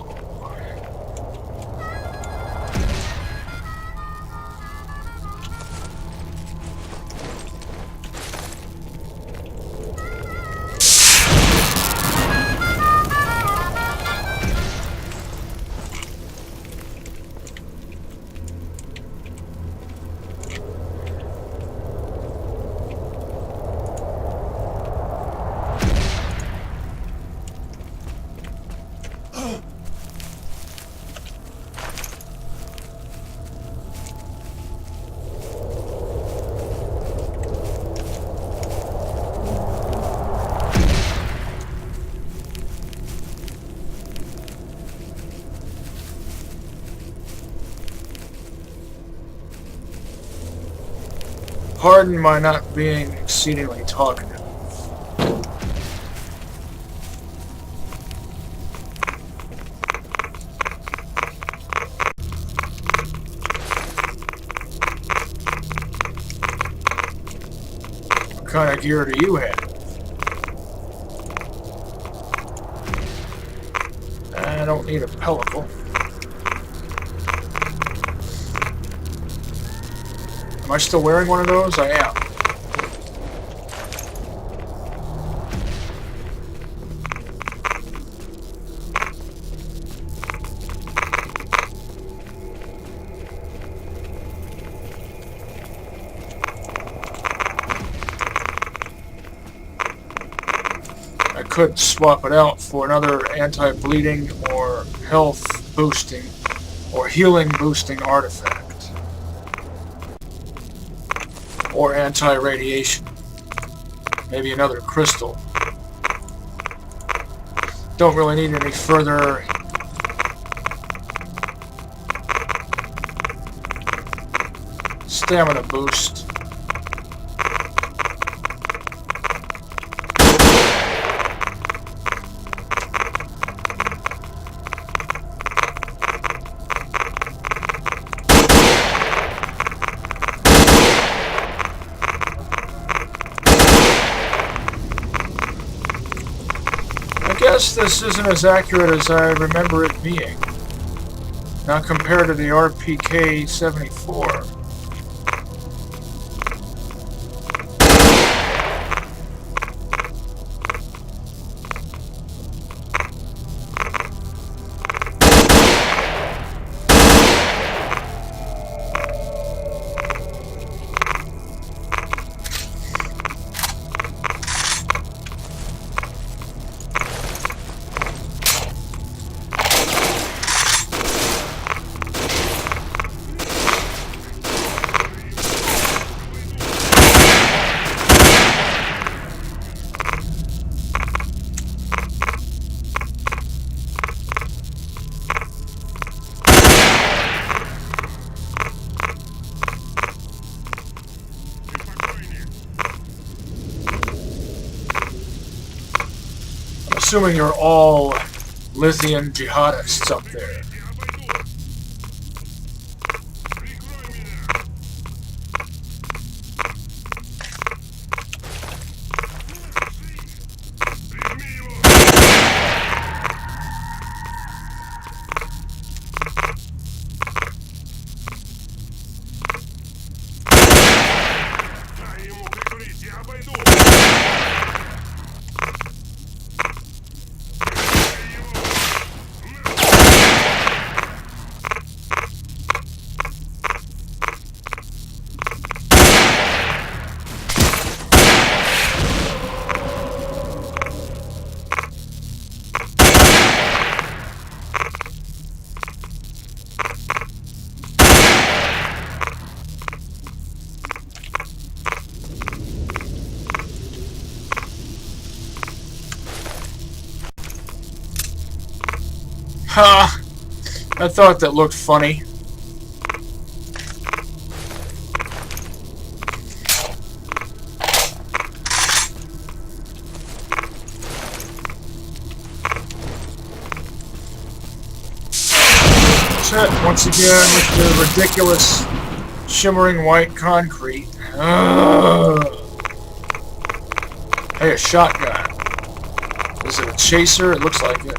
Pardon my not being exceedingly talkative. What kind of gear do you have? I don't need a pellicle. Am I still wearing one of those? I am. I could swap it out for another anti-bleeding or health boosting or healing boosting artifact. Or anti-radiation. Maybe another crystal. Don't really need any further stamina boost. I guess this isn't as accurate as I remember it being. Not compared to the RPK-74. Assuming you're all Lithian jihadists up there. Ha! I thought that looked funny. Set once again with the ridiculous shimmering white concrete. Hey, a shotgun. Is it a chaser? It looks like it.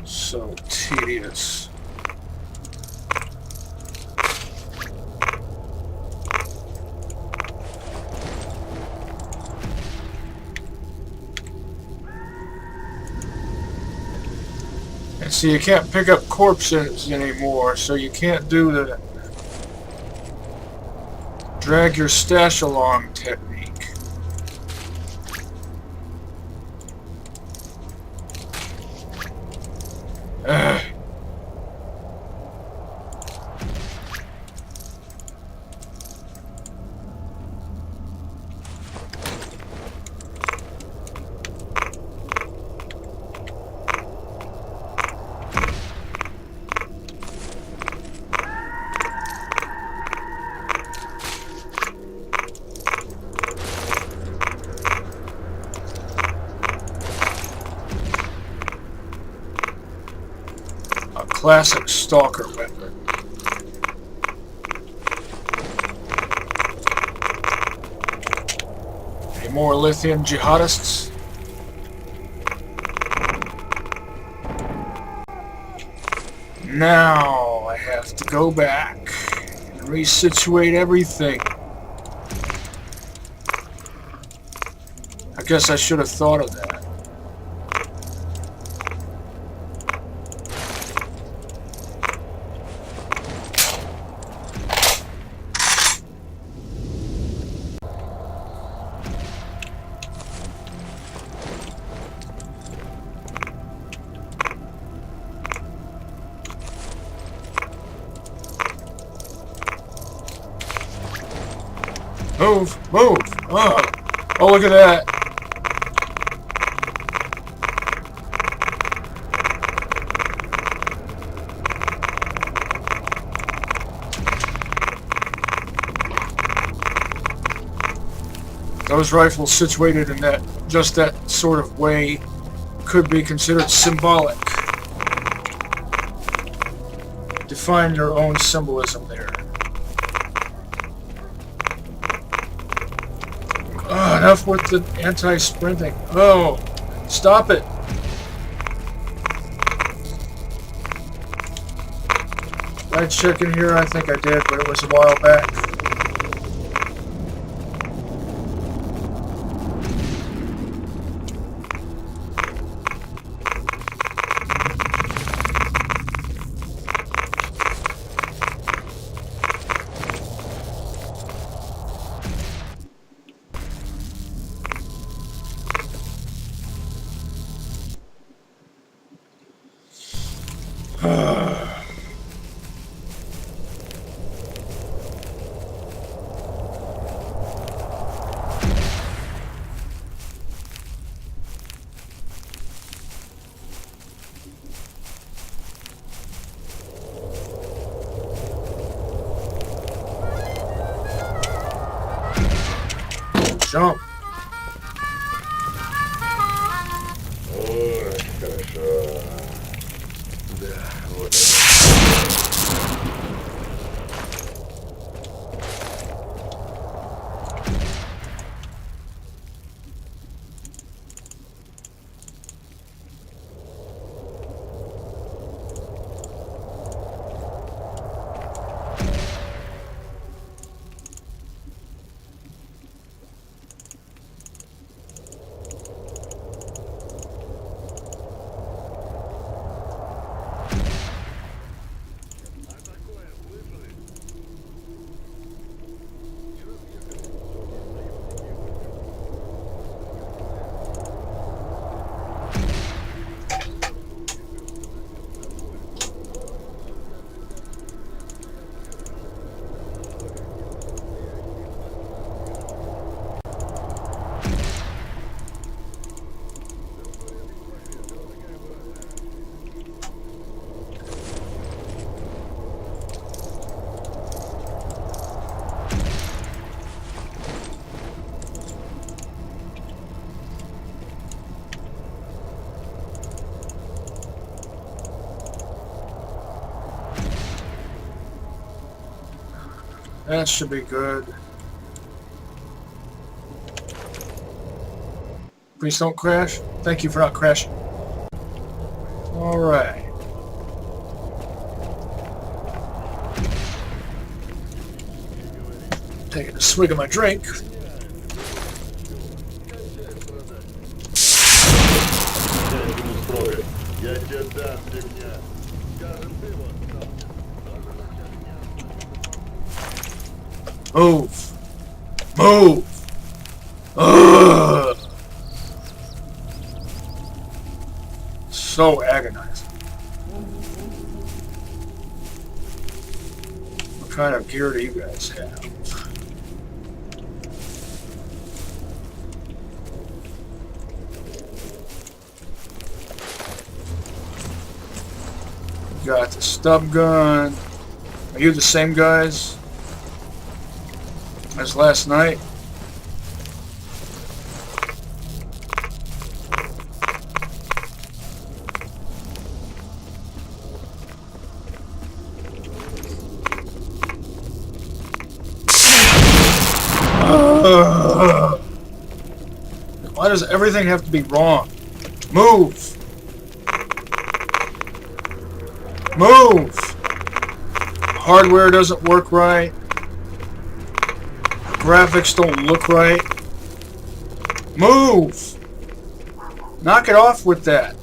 So tedious. And see, you can't pick up corpses anymore, so you can't do the drag your stash along technique. Ugh. Classic stalker weapon. more lithium jihadists. Now I have to go back and resituate everything. I guess I should have thought of that. Move! Move! Oh, look at that! Those rifles situated in that, just that sort of way, could be considered symbolic. Define your own symbolism there. Enough with the anti-sprinting. Oh, stop it. Did I check in here? I think I did, but it was a while back. Jump. Ой, хорошо. Да, вот это. That should be good. Please don't crash. Thank you for not crashing. Alright. Taking a swig of my drink. Move! Move! Ugh! So agonizing. What kind of gear do you guys have? Got the stub gun. Are you the same guys as last night? does everything have to be wrong? Move! Move! Hardware doesn't work right. Graphics don't look right. Move! Knock it off with that.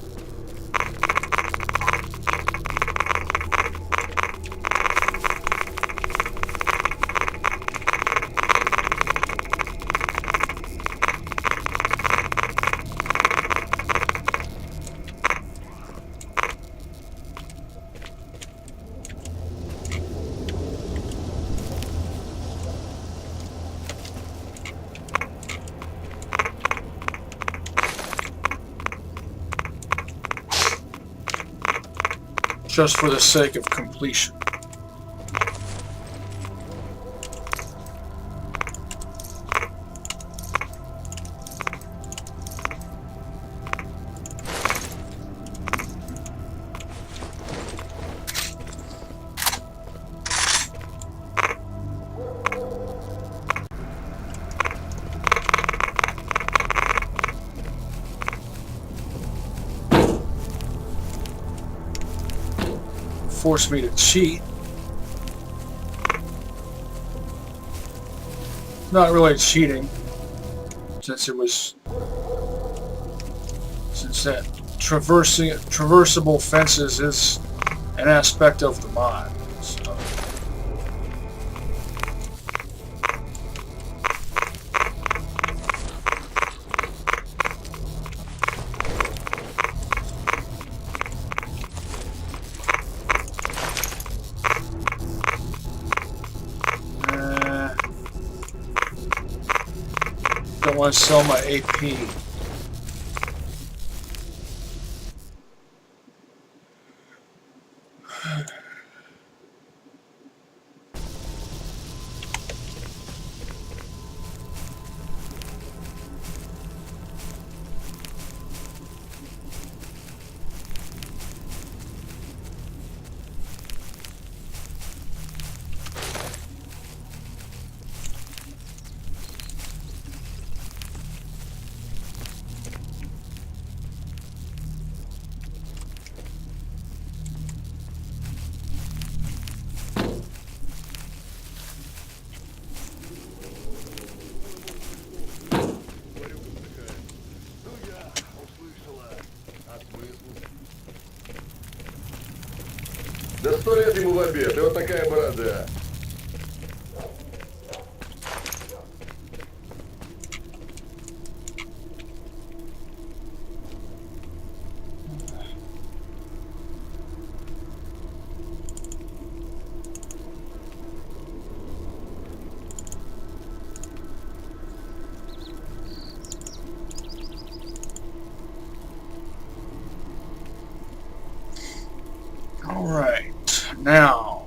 Just for the sake of completion. Force me to cheat. Not really cheating, since that traversable fences is an aspect of the mod. So. Don't want to sell my AP. Да 100 лет ему в обед, и вот такая борода. All right, now.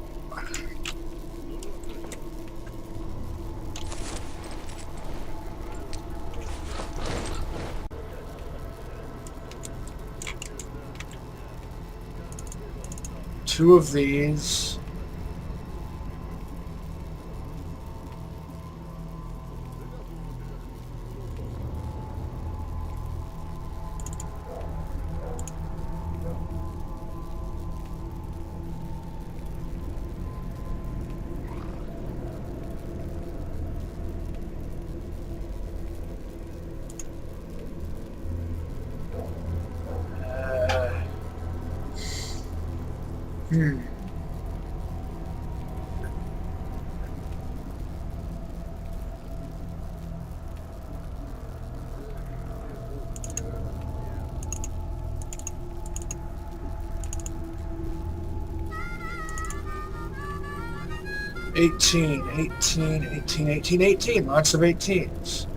Two of these. Hmm. Eighteen, 18. Lots of 18s.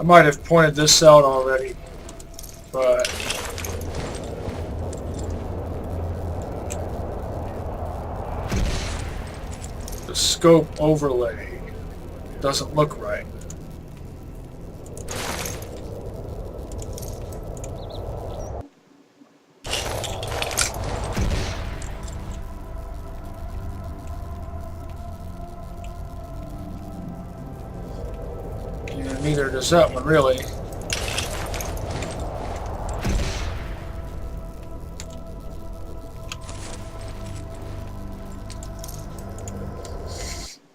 I might have pointed this out already, but the scope overlay doesn't look right. And neither does that one, really.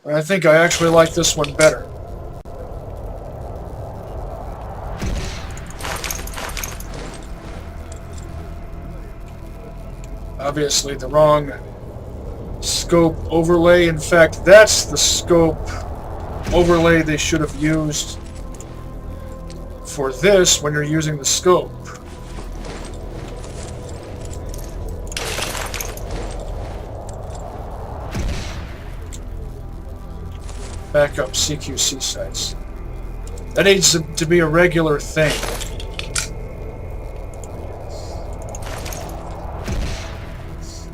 But I think I actually like this one better. Obviously the wrong scope overlay. In fact, that's the scope overlay they should have used for this when you're using the scope. Backup CQC sites. That needs to be a regular thing.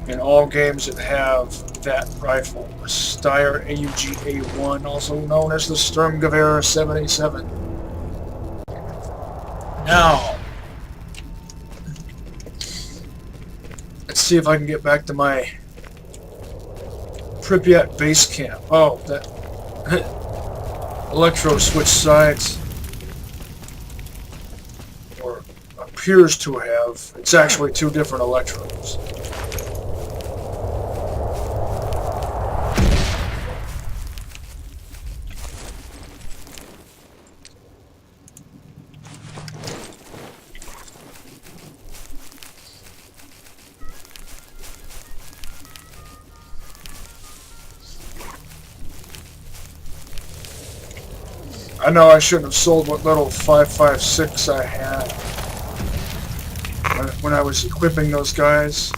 In all games that have that rifle, the S.T.A.L.K.E.R AUG-A1, also known as the Sturmgewehr 787. Now, let's see if I can get back to my Pripyat base camp. Oh, that electro switch sides, or appears to have. It's actually two different electrodes. I know I shouldn't have sold what little 5.56 I had when I was equipping those guys.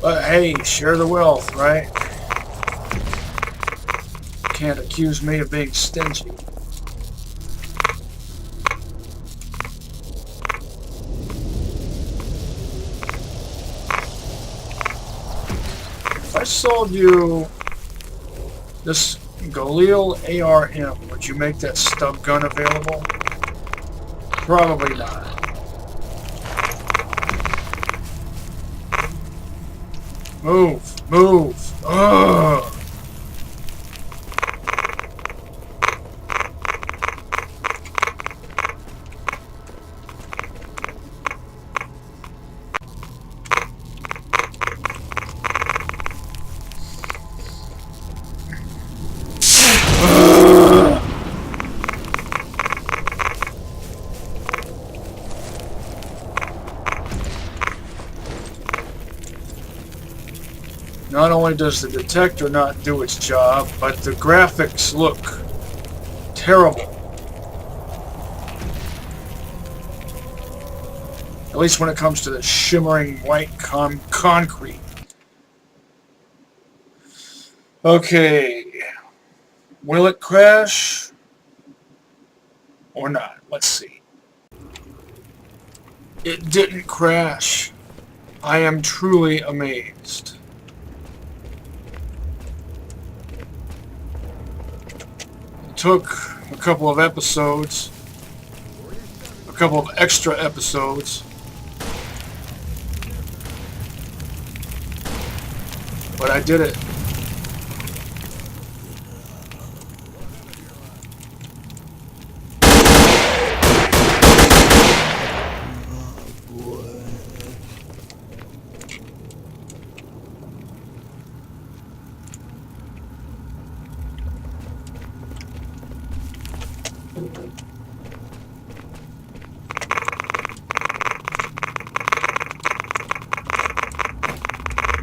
But hey, share the wealth, right? Can't accuse me of being stingy. If I sold you this Galil ARM, would you make that stub gun available? Probably not. Move, move. Ugh. Not only does the detector not do its job, but the graphics look terrible. At least when it comes to the shimmering white concrete. Okay. Will it crash? Or not? Let's see. It didn't crash. I am truly amazed. Took a couple of episodes, a couple of extra episodes, but I did it.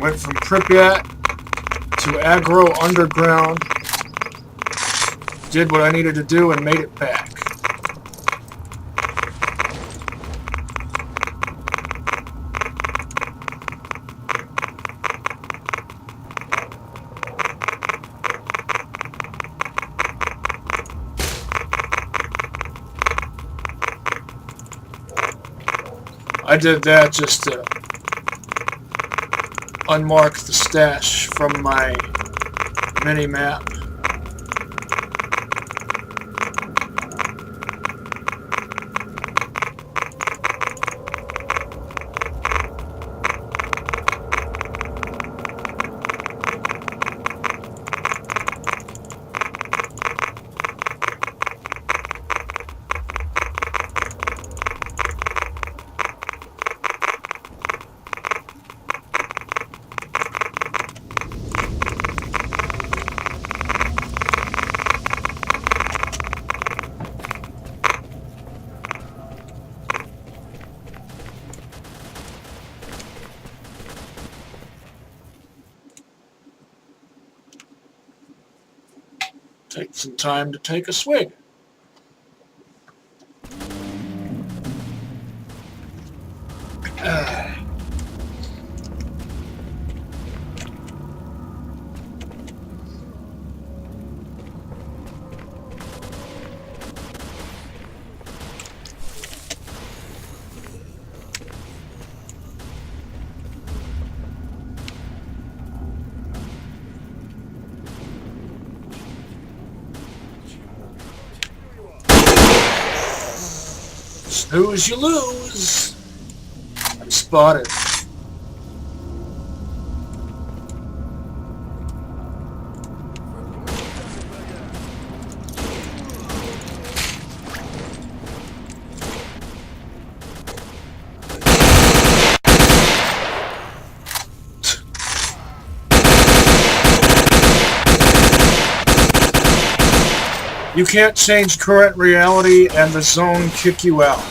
Went from Pripyat to Agro Underground. Did what I needed to do and made it back. I did that just to unmark the stash from my mini-map. Take some time to take a swig. Snooze, you lose. I'm spotted. You can't change current reality and the zone kick you out.